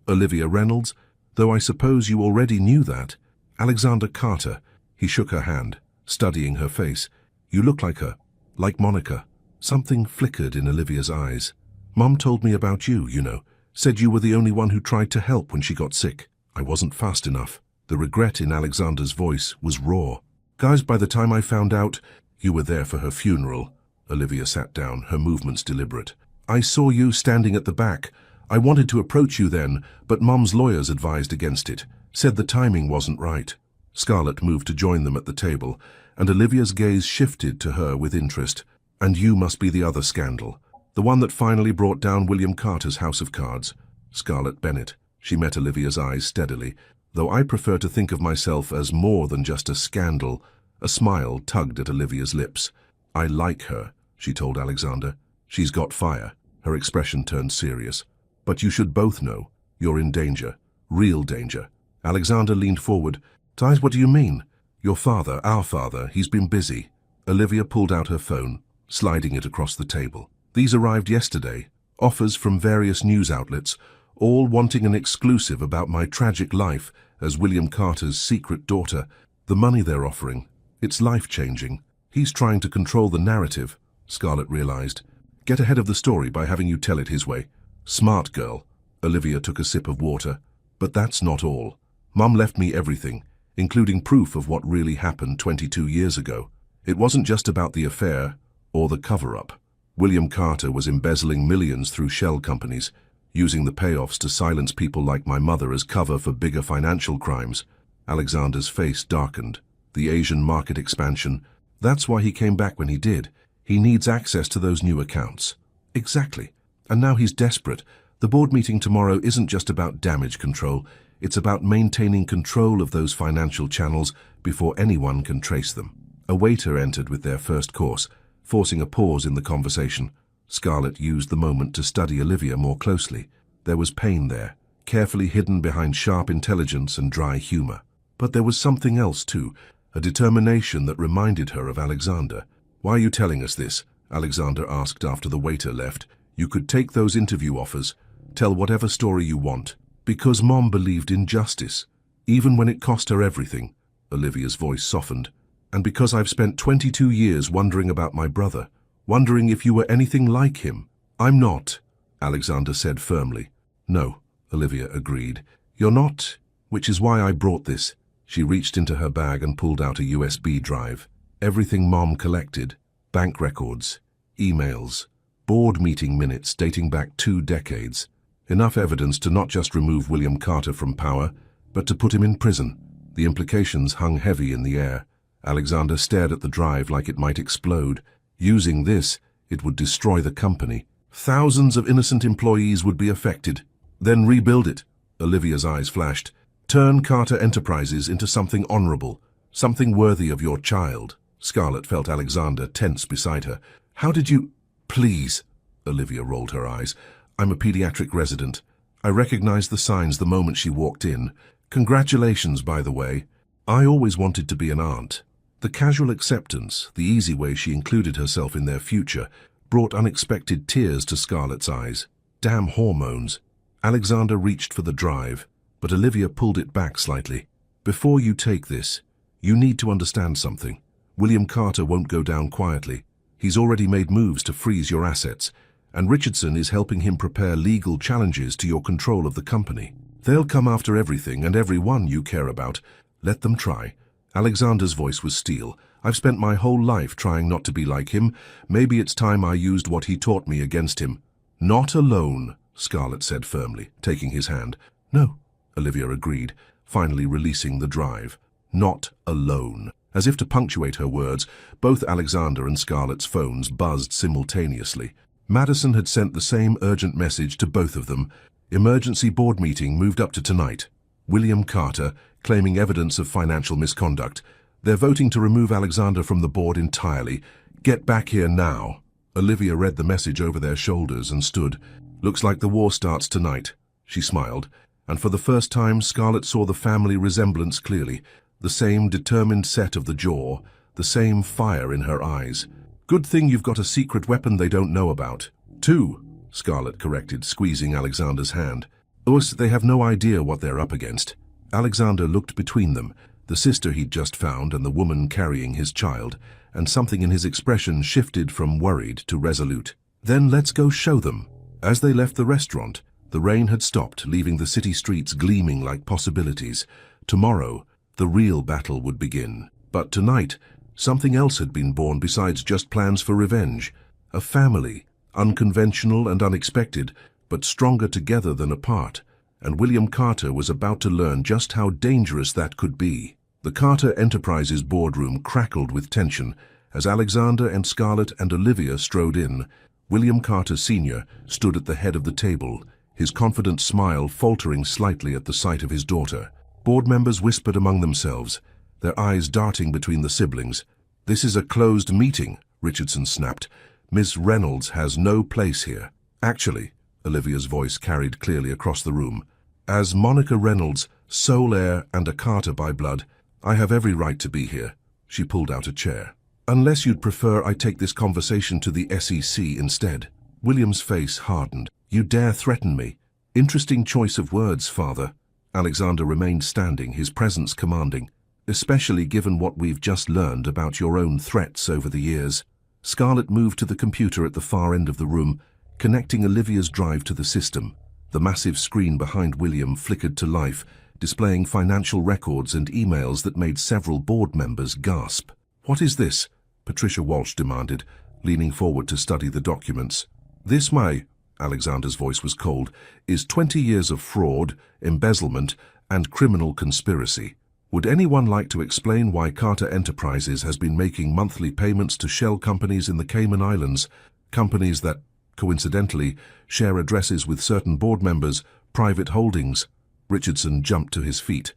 Olivia Reynolds, though I suppose you already knew that. Alexander Carter. He shook her hand, studying her face. You look like her, like Monica. Something flickered in Olivia's eyes. Mom told me about you, you know. Said you were the only one who tried to help when she got sick. I wasn't fast enough. The regret in Alexander's voice was raw. Guys, by the time I found out, you were there for her funeral. Olivia sat down, her movements deliberate. I saw you standing at the back. I wanted to approach you then, but Mom's lawyers advised against it. Said the timing wasn't right. Scarlett moved to join them at the table, and Olivia's gaze shifted to her with interest. And you must be the other scandal. The one that finally brought down William Carter's house of cards. Scarlett Bennett. She met Olivia's eyes steadily. Though I prefer to think of myself as more than just a scandal. A smile tugged at Olivia's lips. I like her, she told Alexander. She's got fire. Her expression turned serious. But you should both know. You're in danger. Real danger. Alexander leaned forward. Ties, what do you mean? Your father, our father, he's been busy. Olivia pulled out her phone, sliding it across the table. These arrived yesterday. Offers from various news outlets, all wanting an exclusive about my tragic life as William Carter's secret daughter. The money they're offering, it's life-changing. He's trying to control the narrative, Scarlett realized. Get ahead of the story by having you tell it his way. Smart girl. Olivia took a sip of water. But that's not all. Mum left me everything, including proof of what really happened 22 years ago. It wasn't just about the affair or the cover-up. William Carter was embezzling millions through shell companies, using the payoffs to silence people like my mother as cover for bigger financial crimes. Alexander's face darkened. The Asian market expansion. That's why he came back when he did. He needs access to those new accounts. Exactly. And now he's desperate. The board meeting tomorrow isn't just about damage control. It's about maintaining control of those financial channels before anyone can trace them. A waiter entered with their first course, forcing a pause in the conversation. Scarlett used the moment to study Olivia more closely. There was pain there, carefully hidden behind sharp intelligence and dry humor. But there was something else too, a determination that reminded her of Alexander. Why are you telling us this? Alexander asked after the waiter left. You could take those interview offers, tell whatever story you want. Because Mom believed in justice, even when it cost her everything. Olivia's voice softened. And because I've spent 22 years wondering about my brother, wondering if you were anything like him. I'm not, Alexander said firmly. No, Olivia agreed. You're not, which is why I brought this. She reached into her bag and pulled out a USB drive. Everything Mom collected, bank records, emails, board meeting minutes dating back 2 decades. Enough evidence to not just remove William Carter from power, but to put him in prison. The implications hung heavy in the air. Alexander stared at the drive like it might explode. Using this, it would destroy the company. Thousands of innocent employees would be affected. Then rebuild it. Olivia's eyes flashed. Turn Carter Enterprises into something honorable, something worthy of your child. Scarlett felt Alexander tense beside her. How did you... Please. Olivia rolled her eyes. I'm a pediatric resident. I recognized the signs the moment she walked in. Congratulations, by the way. I always wanted to be an aunt. The casual acceptance, the easy way she included herself in their future, brought unexpected tears to Scarlett's eyes. Damn hormones. Alexander reached for the drive, but Olivia pulled it back slightly. Before you take this, you need to understand something. William Carter won't go down quietly. He's already made moves to freeze your assets, and Richardson is helping him prepare legal challenges to your control of the company. They'll come after everything and everyone you care about. Let them try. Alexander's voice was steel. I've spent my whole life trying not to be like him. Maybe it's time I used what he taught me against him. Not alone, Scarlett said firmly, taking his hand. No, Olivia agreed, finally releasing the drive. Not alone. As if to punctuate her words, both Alexander and Scarlett's phones buzzed simultaneously. Madison had sent the same urgent message to both of them. Emergency board meeting moved up to tonight. William Carter, claiming evidence of financial misconduct. They're voting to remove Alexander from the board entirely. Get back here now. Olivia read the message over their shoulders and stood. Looks like the war starts tonight. She smiled, and for the first time Scarlett saw the family resemblance clearly. The same determined set of the jaw, the same fire in her eyes. Good thing you've got a secret weapon they don't know about. 2, Scarlett corrected, squeezing Alexander's hand. Us, they have no idea what they're up against. Alexander looked between them, the sister he'd just found and the woman carrying his child, and something in his expression shifted from worried to resolute. Then let's go show them. As they left the restaurant, the rain had stopped, leaving the city streets gleaming like possibilities. Tomorrow, the real battle would begin. But tonight, something else had been born besides just plans for revenge. A family, unconventional and unexpected, but stronger together than apart. And William Carter was about to learn just how dangerous that could be. The Carter Enterprises boardroom crackled with tension as Alexander and Scarlett and Olivia strode in. William Carter Sr. stood at the head of the table, his confident smile faltering slightly at the sight of his daughter. Board members whispered among themselves, their eyes darting between the siblings. "This is a closed meeting," Richardson snapped. "Miss Reynolds has no place here." "Actually," Olivia's voice carried clearly across the room, "as Monica Reynolds, sole heir and a Carter by blood, I have every right to be here." She pulled out a chair. "Unless you'd prefer I take this conversation to the SEC instead." William's face hardened. "You dare threaten me?" "Interesting choice of words, Father." Alexander remained standing, his presence commanding. "Especially given what we've just learned about your own threats over the years." Scarlett moved to the computer at the far end of the room, connecting Olivia's drive to the system. The massive screen behind William flickered to life, displaying financial records and emails that made several board members gasp. "What is this?" Patricia Walsh demanded, leaning forward to study the documents. "This may," Alexander's voice was cold, "is 20 years of fraud, embezzlement, and criminal conspiracy. Would anyone like to explain why Carter Enterprises has been making monthly payments to shell companies in the Cayman Islands, companies that, coincidentally, share addresses with certain board members, private holdings?" Richardson jumped to his feet.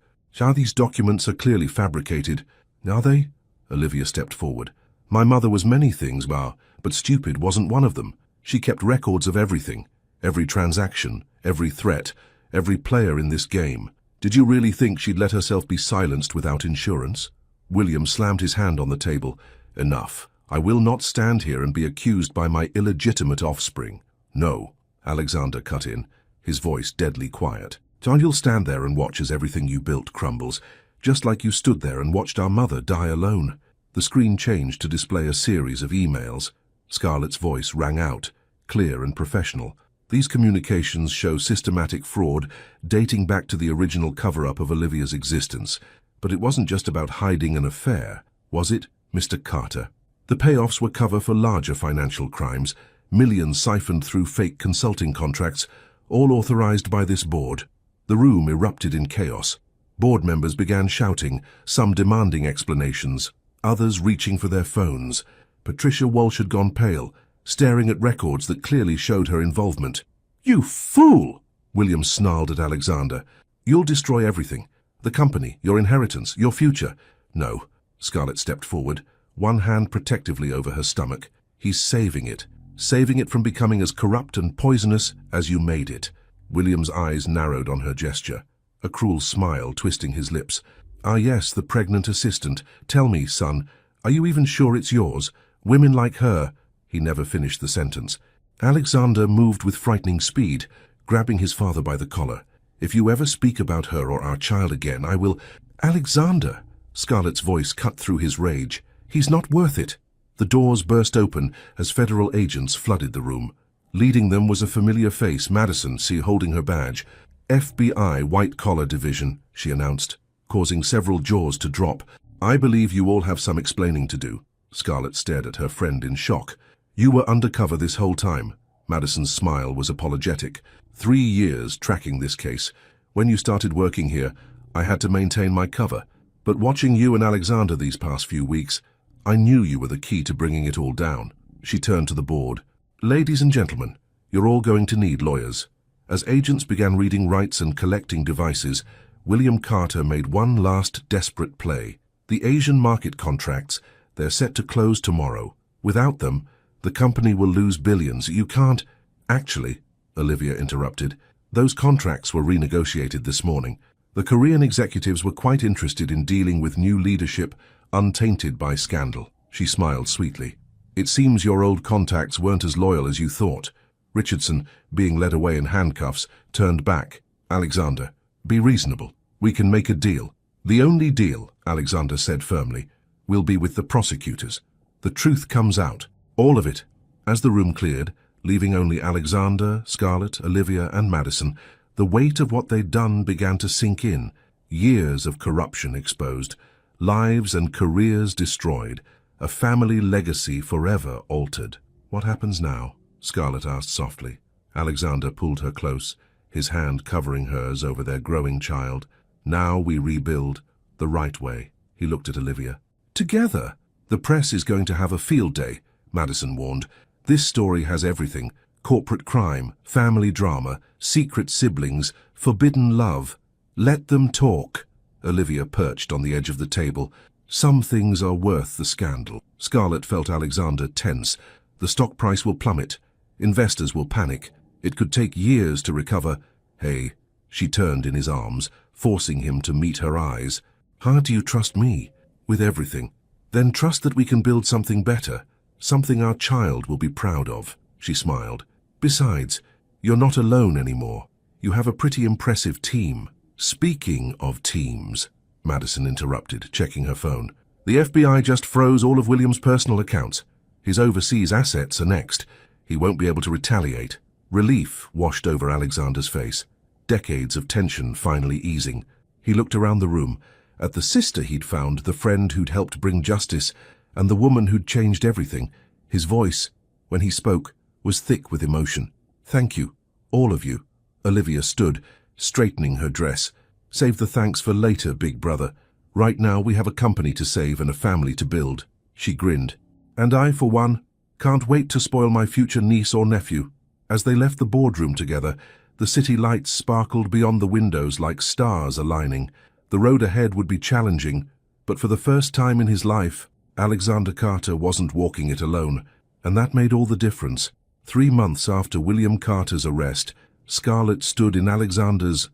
"These documents are clearly fabricated." "Are they?" Olivia stepped forward. "My mother was many things, but stupid wasn't one of them. She kept records of everything, every transaction, every threat, every player in this game. Did you really think she'd let herself be silenced without insurance?" William slammed his hand on the table. "Enough. I will not stand here and be accused by my illegitimate offspring." "No," Alexander cut in, his voice deadly quiet. "You'll stand there and watch as everything you built crumbles, just like you stood there and watched our mother die alone." The screen changed to display a series of emails. Scarlett's voice rang out, clear and professional. "These communications show systematic fraud dating back to the original cover-up of Olivia's existence. But it wasn't just about hiding an affair, was it, Mr. Carter? The payoffs were cover for larger financial crimes, millions siphoned through fake consulting contracts, all authorized by this board." The room erupted in chaos. Board members began shouting, some demanding explanations, others reaching for their phones. Patricia Walsh had gone pale, staring at records that clearly showed her involvement. "You fool!" William snarled at Alexander. "You'll destroy everything. The company, your inheritance, your future." "No." Scarlett stepped forward, one hand protectively over her stomach. "He's saving it from becoming as corrupt and poisonous as you made it." William's eyes narrowed on her gesture, a cruel smile twisting his lips. "Ah yes, the pregnant assistant. Tell me, son, are you even sure it's yours? Women like her—" He never finished the sentence. Alexander moved with frightening speed, grabbing his father by the collar. "If you ever speak about her or our child again, I will—" "Alexander!" Scarlett's voice cut through his rage. "He's not worth it." The doors burst open as federal agents flooded the room. Leading them was a familiar face, Madison, holding her badge. "FBI White-Collar Division," she announced, causing several jaws to drop. "I believe you all have some explaining to do." Scarlett stared at her friend in shock. "You were undercover this whole time." Madison's smile was apologetic. 3 years tracking this case. When you started working here, I had to maintain my cover. But watching you and Alexander these past few weeks, I knew you were the key to bringing it all down." She turned to the board. "Ladies and gentlemen, you're all going to need lawyers." As agents began reading rights and collecting devices, William Carter made one last desperate play. The Asian market contracts, they're set to close tomorrow. Without them, the company will lose billions. You can't— "Actually," Olivia interrupted, "those contracts were renegotiated this morning. The Korean executives were quite interested in dealing with new leadership untainted by scandal." She smiled sweetly. It seems your old contacts weren't as loyal as you thought. Richardson, being led away in handcuffs, turned back. Alexander, be reasonable. We can make a deal. The only deal, Alexander said firmly, will be with the prosecutors. The truth comes out. All of it. As the room cleared, leaving only Alexander, Scarlett, Olivia, and Madison, the weight of what they'd done began to sink in. Years of corruption exposed, lives and careers destroyed, a family legacy forever altered. What happens now? Scarlett asked softly. Alexander pulled her close, his hand covering hers over their growing child. Now we rebuild the right way. He looked at Olivia. Together. The press is going to have a field day, Madison warned. This story has everything. Corporate crime, family drama, secret siblings, forbidden love. Let them talk. Olivia perched on the edge of the table. Some things are worth the scandal. Scarlett felt Alexander tense. The stock price will plummet. Investors will panic. It could take years to recover. Hey, she turned in his arms, forcing him to meet her eyes. How do you trust me? With everything. Then trust that we can build something better. Something our child will be proud of. She smiled. Besides, you're not alone anymore. You have a pretty impressive team. Speaking of teams, Madison interrupted, checking her phone. The FBI just froze all of William's personal accounts. His overseas assets are next. He won't be able to retaliate. Relief washed over Alexander's face. Decades of tension finally easing. He looked around the room, at the sister he'd found, the friend who'd helped bring justice, and the woman who'd changed everything. His voice, when he spoke, was thick with emotion. Thank you, all of you. Olivia stood, straightening her dress. Save the thanks for later, big brother. Right now we have a company to save and a family to build. She grinned. And I, for one, can't wait to spoil my future niece or nephew. As they left the boardroom together, the city lights sparkled beyond the windows like stars aligning. The road ahead would be challenging, but for the first time in his life, Alexander Carter wasn't walking it alone, and that made all the difference. 3 months after William Carter's arrest, Scarlett stood in Alexander's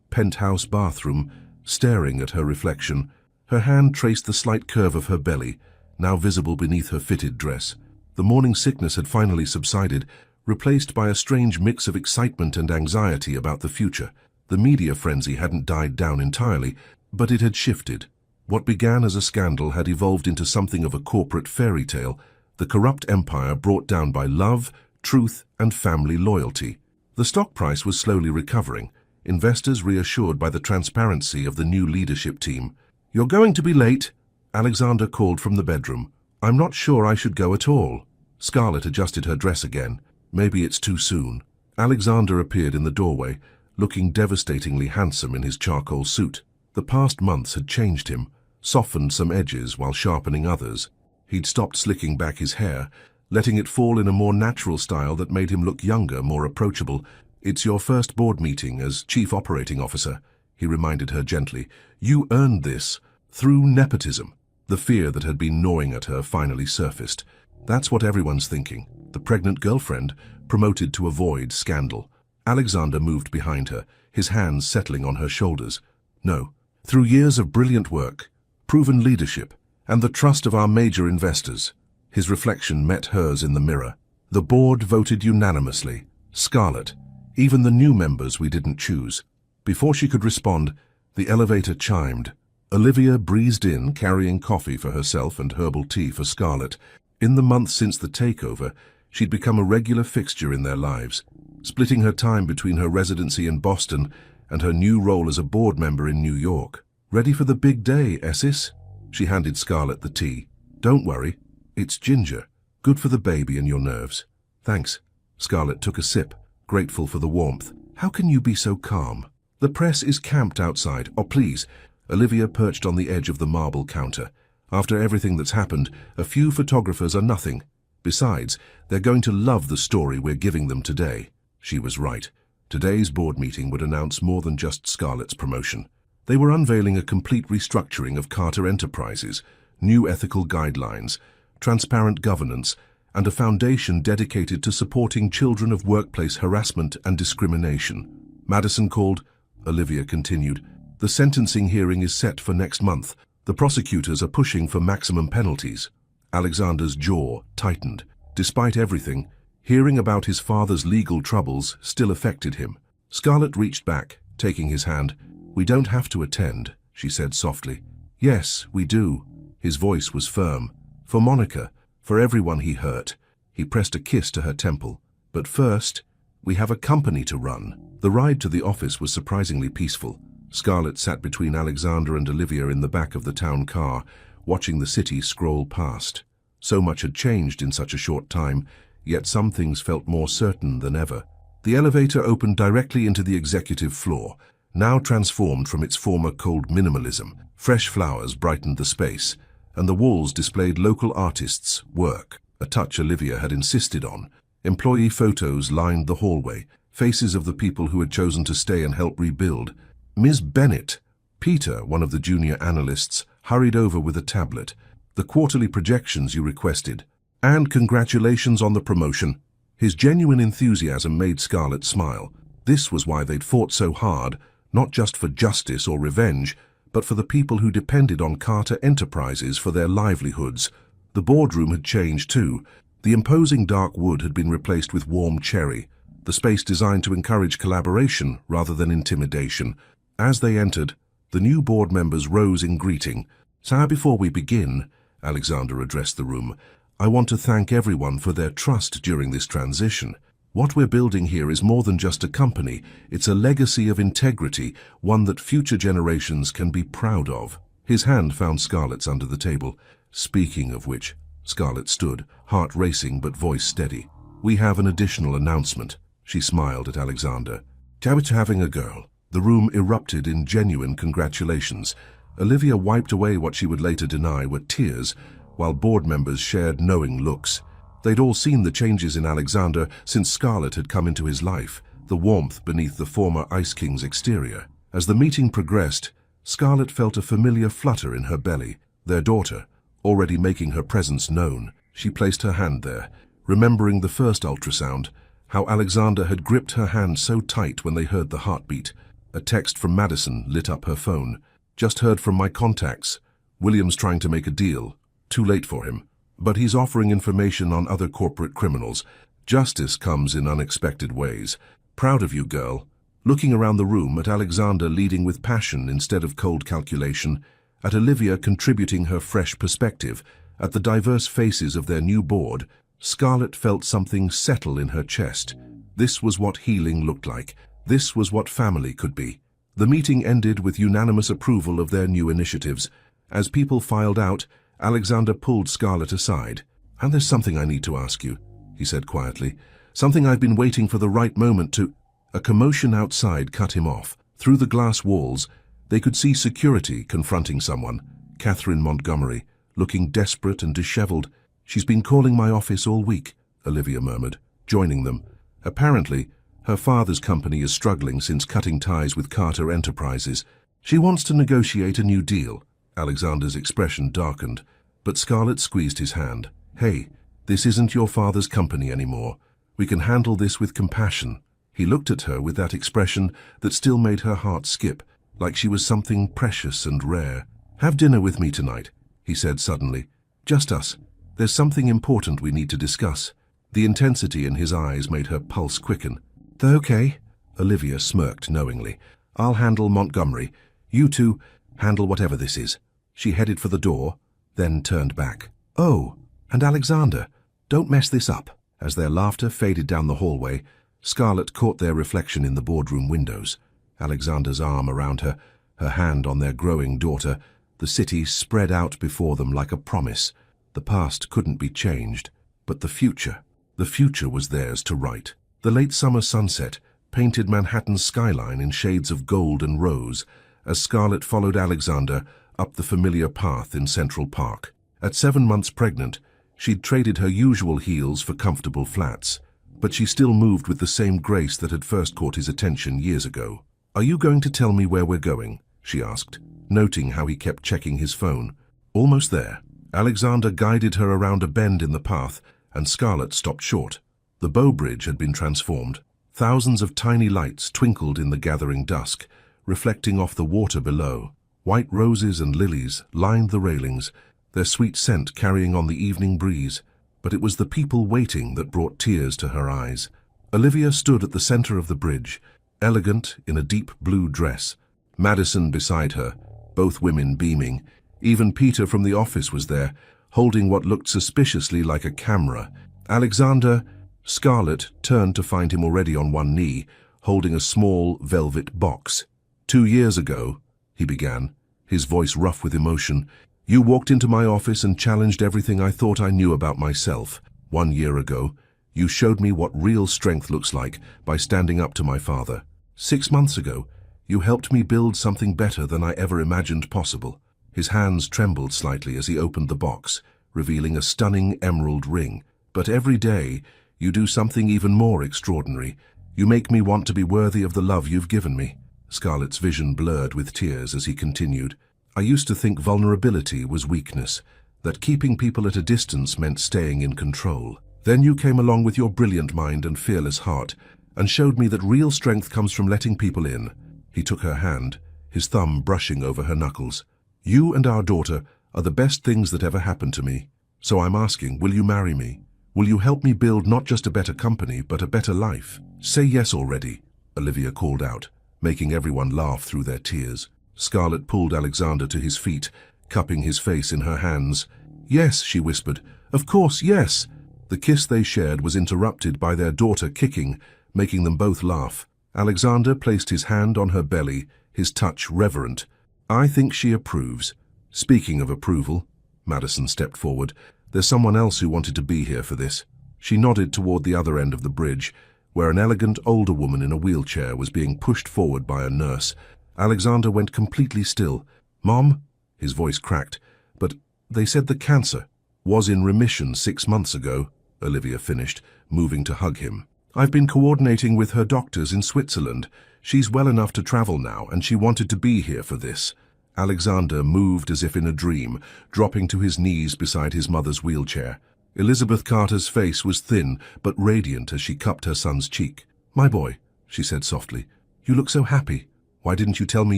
penthouse bathroom, staring at her reflection. Her hand traced the slight curve of her belly, now visible beneath her fitted dress. The morning sickness had finally subsided, replaced by a strange mix of excitement and anxiety about the future. The media frenzy hadn't died down entirely, but it had shifted. What began as a scandal had evolved into something of a corporate fairy tale, the corrupt empire brought down by love, truth, and family loyalty. The stock price was slowly recovering, investors reassured by the transparency of the new leadership team. You're going to be late, Alexander called from the bedroom. I'm not sure I should go at all. Scarlett adjusted her dress again. Maybe it's too soon. Alexander appeared in the doorway, looking devastatingly handsome in his charcoal suit. The past months had changed him, softened some edges while sharpening others. He'd stopped slicking back his hair, letting it fall in a more natural style that made him look younger, more approachable. It's your first board meeting as Chief Operating Officer, he reminded her gently. You earned this through nepotism. The fear that had been gnawing at her finally surfaced. That's what everyone's thinking. The pregnant girlfriend, promoted to avoid scandal. Alexander moved behind her, his hands settling on her shoulders. No, through years of brilliant work, proven leadership, and the trust of our major investors. His reflection met hers in the mirror. The board voted unanimously. Scarlett, even the new members we didn't choose. Before she could respond, the elevator chimed. Olivia breezed in, carrying coffee for herself and herbal tea for Scarlett. In the months since the takeover, she'd become a regular fixture in their lives, splitting her time between her residency in Boston and her new role as a board member in New York. Ready for the big day, Essis? She handed Scarlett the tea. Don't worry, it's ginger. Good for the baby and your nerves. Thanks. Scarlett took a sip, grateful for the warmth. How can you be so calm? The press is camped outside. Oh, please. Olivia perched on the edge of the marble counter. After everything that's happened, a few photographers are nothing. Besides, they're going to love the story we're giving them today. She was right. Today's board meeting would announce more than just Scarlett's promotion. They were unveiling a complete restructuring of Carter Enterprises, new ethical guidelines, transparent governance, and a foundation dedicated to supporting children of workplace harassment and discrimination. Madison called. Olivia continued. The sentencing hearing is set for next month. The prosecutors are pushing for maximum penalties. Alexander's jaw tightened. Despite everything, hearing about his father's legal troubles still affected him. Scarlett reached back, taking his hand. "We don't have to attend," she said softly. "Yes, we do." His voice was firm. "For Monica, for everyone he hurt." He pressed a kiss to her temple. "But first, we have a company to run." The ride to the office was surprisingly peaceful. Scarlett sat between Alexander and Olivia in the back of the town car, watching the city scroll past. So much had changed in such a short time, yet some things felt more certain than ever. The elevator opened directly into the executive floor, now transformed from its former cold minimalism. Fresh flowers brightened the space, and the walls displayed local artists' work, a touch Olivia had insisted on. Employee photos lined the hallway, faces of the people who had chosen to stay and help rebuild. "Ms. Bennett," Peter, one of the junior analysts, hurried over with a tablet. "The quarterly projections you requested. And congratulations on the promotion." His genuine enthusiasm made Scarlett smile. This was why they'd fought so hard, not just for justice or revenge, but for the people who depended on Carter Enterprises for their livelihoods. The boardroom had changed too. The imposing dark wood had been replaced with warm cherry, the space designed to encourage collaboration rather than intimidation. As they entered, the new board members rose in greeting. "Sir, before we begin," Alexander addressed the room, "I want to thank everyone for their trust during this transition. What we're building here is more than just a company. It's a legacy of integrity, one that future generations can be proud of." His hand found Scarlett's under the table. "Speaking of which," Scarlett stood, heart racing but voice steady. "We have an additional announcement." She smiled at Alexander. "Tamed having a girl." The room erupted in genuine congratulations. Olivia wiped away what she would later deny were tears, while board members shared knowing looks. They'd all seen the changes in Alexander since Scarlett had come into his life, the warmth beneath the former Ice King's exterior. As the meeting progressed, Scarlett felt a familiar flutter in her belly. Their daughter, already making her presence known. She placed her hand there, remembering the first ultrasound, how Alexander had gripped her hand so tight when they heard the heartbeat. A text from Madison lit up her phone. "Just heard from my contacts. William's trying to make a deal. Too late for him. But he's offering information on other corporate criminals. Justice comes in unexpected ways. Proud of you, girl." Looking around the room at Alexander leading with passion instead of cold calculation, at Olivia contributing her fresh perspective, at the diverse faces of their new board, Scarlett felt something settle in her chest. This was what healing looked like. This was what family could be. The meeting ended with unanimous approval of their new initiatives. As people filed out, Alexander pulled Scarlett aside. "And there's something I need to ask you," he said quietly. "Something I've been waiting for the right moment to—" A commotion outside cut him off. Through the glass walls, they could see security confronting someone, Catherine Montgomery, looking desperate and disheveled. "She's been calling my office all week," Olivia murmured, joining them. Apparently, her father's company is struggling since cutting ties with Carter Enterprises. "She wants to negotiate a new deal." Alexander's expression darkened, but Scarlett squeezed his hand. "Hey, this isn't your father's company anymore. We can handle this with compassion." He looked at her with that expression that still made her heart skip, like she was something precious and rare. "Have dinner with me tonight," he said suddenly. "Just us. There's something important we need to discuss." The intensity in his eyes made her pulse quicken. "Okay," Olivia smirked knowingly. "I'll handle Montgomery. You two handle whatever this is." She headed for the door, then turned back. "Oh, and Alexander, don't mess this up." As their laughter faded down the hallway, Scarlett caught their reflection in the boardroom windows. Alexander's arm around her, her hand on their growing daughter. The city spread out before them like a promise. The past couldn't be changed, but the future was theirs to write. The late summer sunset painted Manhattan's skyline in shades of gold and rose as Scarlett followed Alexander up the familiar path in Central Park. At 7 months pregnant, she'd traded her usual heels for comfortable flats, but she still moved with the same grace that had first caught his attention years ago. "Are you going to tell me where we're going?" she asked, noting how he kept checking his phone. Almost there. Alexander guided her around a bend in the path, and Scarlett stopped short. The bow bridge had been transformed. Thousands of tiny lights twinkled in the gathering dusk, reflecting off the water below. White roses and lilies lined the railings, their sweet scent carrying on the evening breeze. But it was the people waiting that brought tears to her eyes. Olivia stood at the center of the bridge, elegant in a deep blue dress. Madison beside her, both women beaming. Even Peter from the office was there, holding what looked suspiciously like a camera. Alexander, Scarlett turned to find him already on one knee, holding a small velvet box. 2 years ago, he began, his voice rough with emotion, you walked into my office and challenged everything I thought I knew about myself. 1 year ago, you showed me what real strength looks like by standing up to my father. 6 months ago, you helped me build something better than I ever imagined possible. His hands trembled slightly as he opened the box, revealing a stunning emerald ring. But every day, you do something even more extraordinary. You make me want to be worthy of the love you've given me. Scarlett's vision blurred with tears as he continued. I used to think vulnerability was weakness, that keeping people at a distance meant staying in control. Then you came along with your brilliant mind and fearless heart, and showed me that real strength comes from letting people in. He took her hand, his thumb brushing over her knuckles. You and our daughter are the best things that ever happened to me. So I'm asking, will you marry me? Will you help me build not just a better company, but a better life? Say yes already, Olivia called out, making everyone laugh through their tears. Scarlett pulled Alexander to his feet, cupping his face in her hands. Yes, she whispered. Of course, yes. The kiss they shared was interrupted by their daughter kicking, making them both laugh. Alexander placed his hand on her belly, his touch reverent. I think she approves. Speaking of approval, Madison stepped forward. There's someone else who wanted to be here for this. She nodded toward the other end of the bridge, where an elegant older woman in a wheelchair was being pushed forward by a nurse. Alexander went completely still. Mom? His voice cracked. But they said the cancer was in remission 6 months ago, Olivia finished, moving to hug him. I've been coordinating with her doctors in Switzerland. She's well enough to travel now, and she wanted to be here for this. Alexander moved as if in a dream, dropping to his knees beside his mother's wheelchair. Elizabeth Carter's face was thin but radiant as she cupped her son's cheek. My boy, she said softly, you look so happy. Why didn't you tell me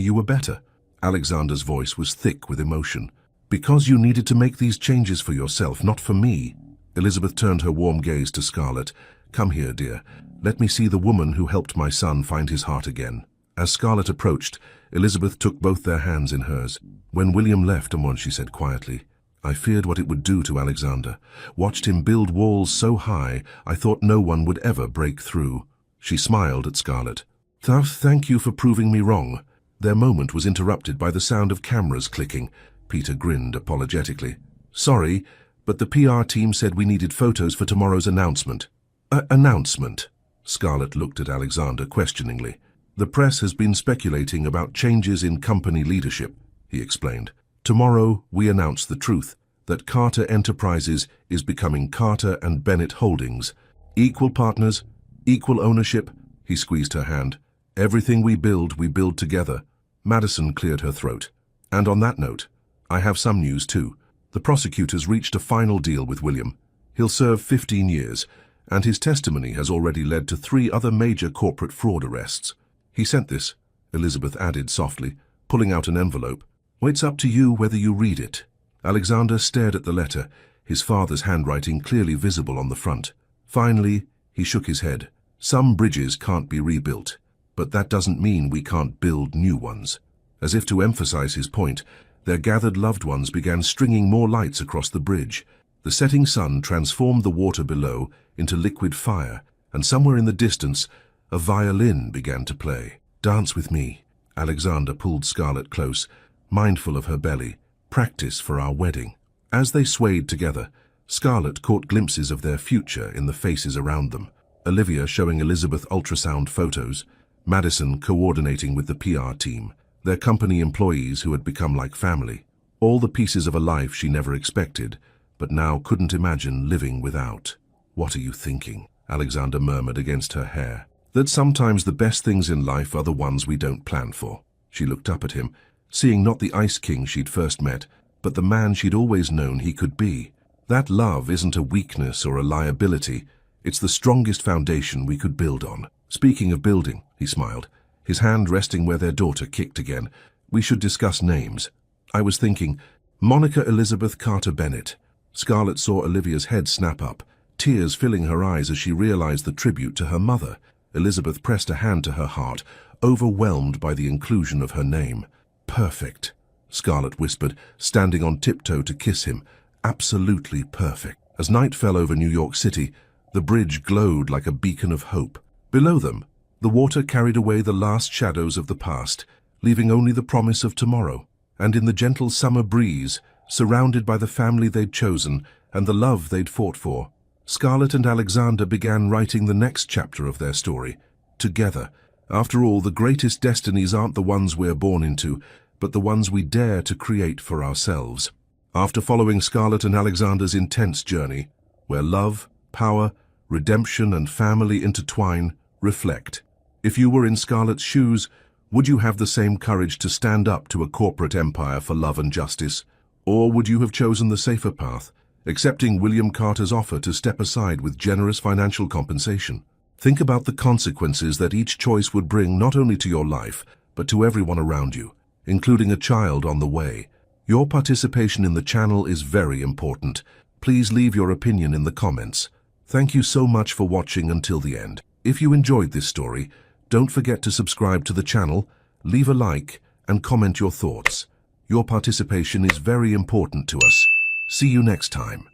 you were better? Alexander's voice was thick with emotion. Because you needed to make these changes for yourself, not for me. Elizabeth turned her warm gaze to Scarlett. Come here, dear. Let me see the woman who helped my son find his heart again. As Scarlett approached, Elizabeth took both their hands in hers. When William left, she said quietly, I feared what it would do to Alexander. Watched him build walls so high, I thought no one would ever break through. She smiled at Scarlett. Thank you for proving me wrong. Their moment was interrupted by the sound of cameras clicking. Peter grinned apologetically. Sorry, but the PR team said we needed photos for tomorrow's announcement. Announcement? Scarlett looked at Alexander questioningly. The press has been speculating about changes in company leadership, he explained. Tomorrow, we announce the truth, that Carter Enterprises is becoming Carter and Bennett Holdings. Equal partners, equal ownership, he squeezed her hand. Everything we build together. Madison cleared her throat. And on that note, I have some news too. The prosecutors reached a final deal with William. He'll serve 15 years, and his testimony has already led to 3 other major corporate fraud arrests. He sent this, Elizabeth added softly, pulling out an envelope. It's up to you whether you read it. Alexander stared at the letter, his father's handwriting clearly visible on the front. Finally, he shook his head. Some bridges can't be rebuilt, but that doesn't mean we can't build new ones. As if to emphasize his point, their gathered loved ones began stringing more lights across the bridge. The setting sun transformed the water below into liquid fire, and somewhere in the distance, a violin began to play. Dance with me. Alexander pulled Scarlett close, mindful of her belly. Practice for our wedding. As they swayed together, Scarlett caught glimpses of their future in the faces around them. Olivia showing Elizabeth ultrasound photos, Madison coordinating with the PR team, their company employees who had become like family. All the pieces of a life she never expected, but now couldn't imagine living without. What are you thinking? Alexander murmured against her hair. That sometimes the best things in life are the ones we don't plan for. She looked up at him, seeing not the Ice King she'd first met, but the man she'd always known he could be. That love isn't a weakness or a liability. It's the strongest foundation we could build on. Speaking of building, he smiled, his hand resting where their daughter kicked again. We should discuss names. I was thinking, Monica Elizabeth Carter Bennett. Scarlett saw Olivia's head snap up, tears filling her eyes as she realized the tribute to her mother. Elizabeth pressed a hand to her heart, overwhelmed by the inclusion of her name. "Perfect," Scarlett whispered, standing on tiptoe to kiss him. "Absolutely perfect." As night fell over New York City, the bridge glowed like a beacon of hope. Below them, the water carried away the last shadows of the past, leaving only the promise of tomorrow. And in the gentle summer breeze, surrounded by the family they'd chosen and the love they'd fought for, Scarlett and Alexander began writing the next chapter of their story, together. After all, the greatest destinies aren't the ones we're born into, but the ones we dare to create for ourselves. After following Scarlett and Alexander's intense journey, where love, power, redemption and family intertwine, reflect. If you were in Scarlett's shoes, would you have the same courage to stand up to a corporate empire for love and justice? Or would you have chosen the safer path, accepting William Carter's offer to step aside with generous financial compensation? Think about the consequences that each choice would bring not only to your life, but to everyone around you, including a child on the way. Your participation in the channel is very important. Please leave your opinion in the comments. Thank you so much for watching until the end. If you enjoyed this story, don't forget to subscribe to the channel, leave a like, and comment your thoughts. Your participation is very important to us. See you next time.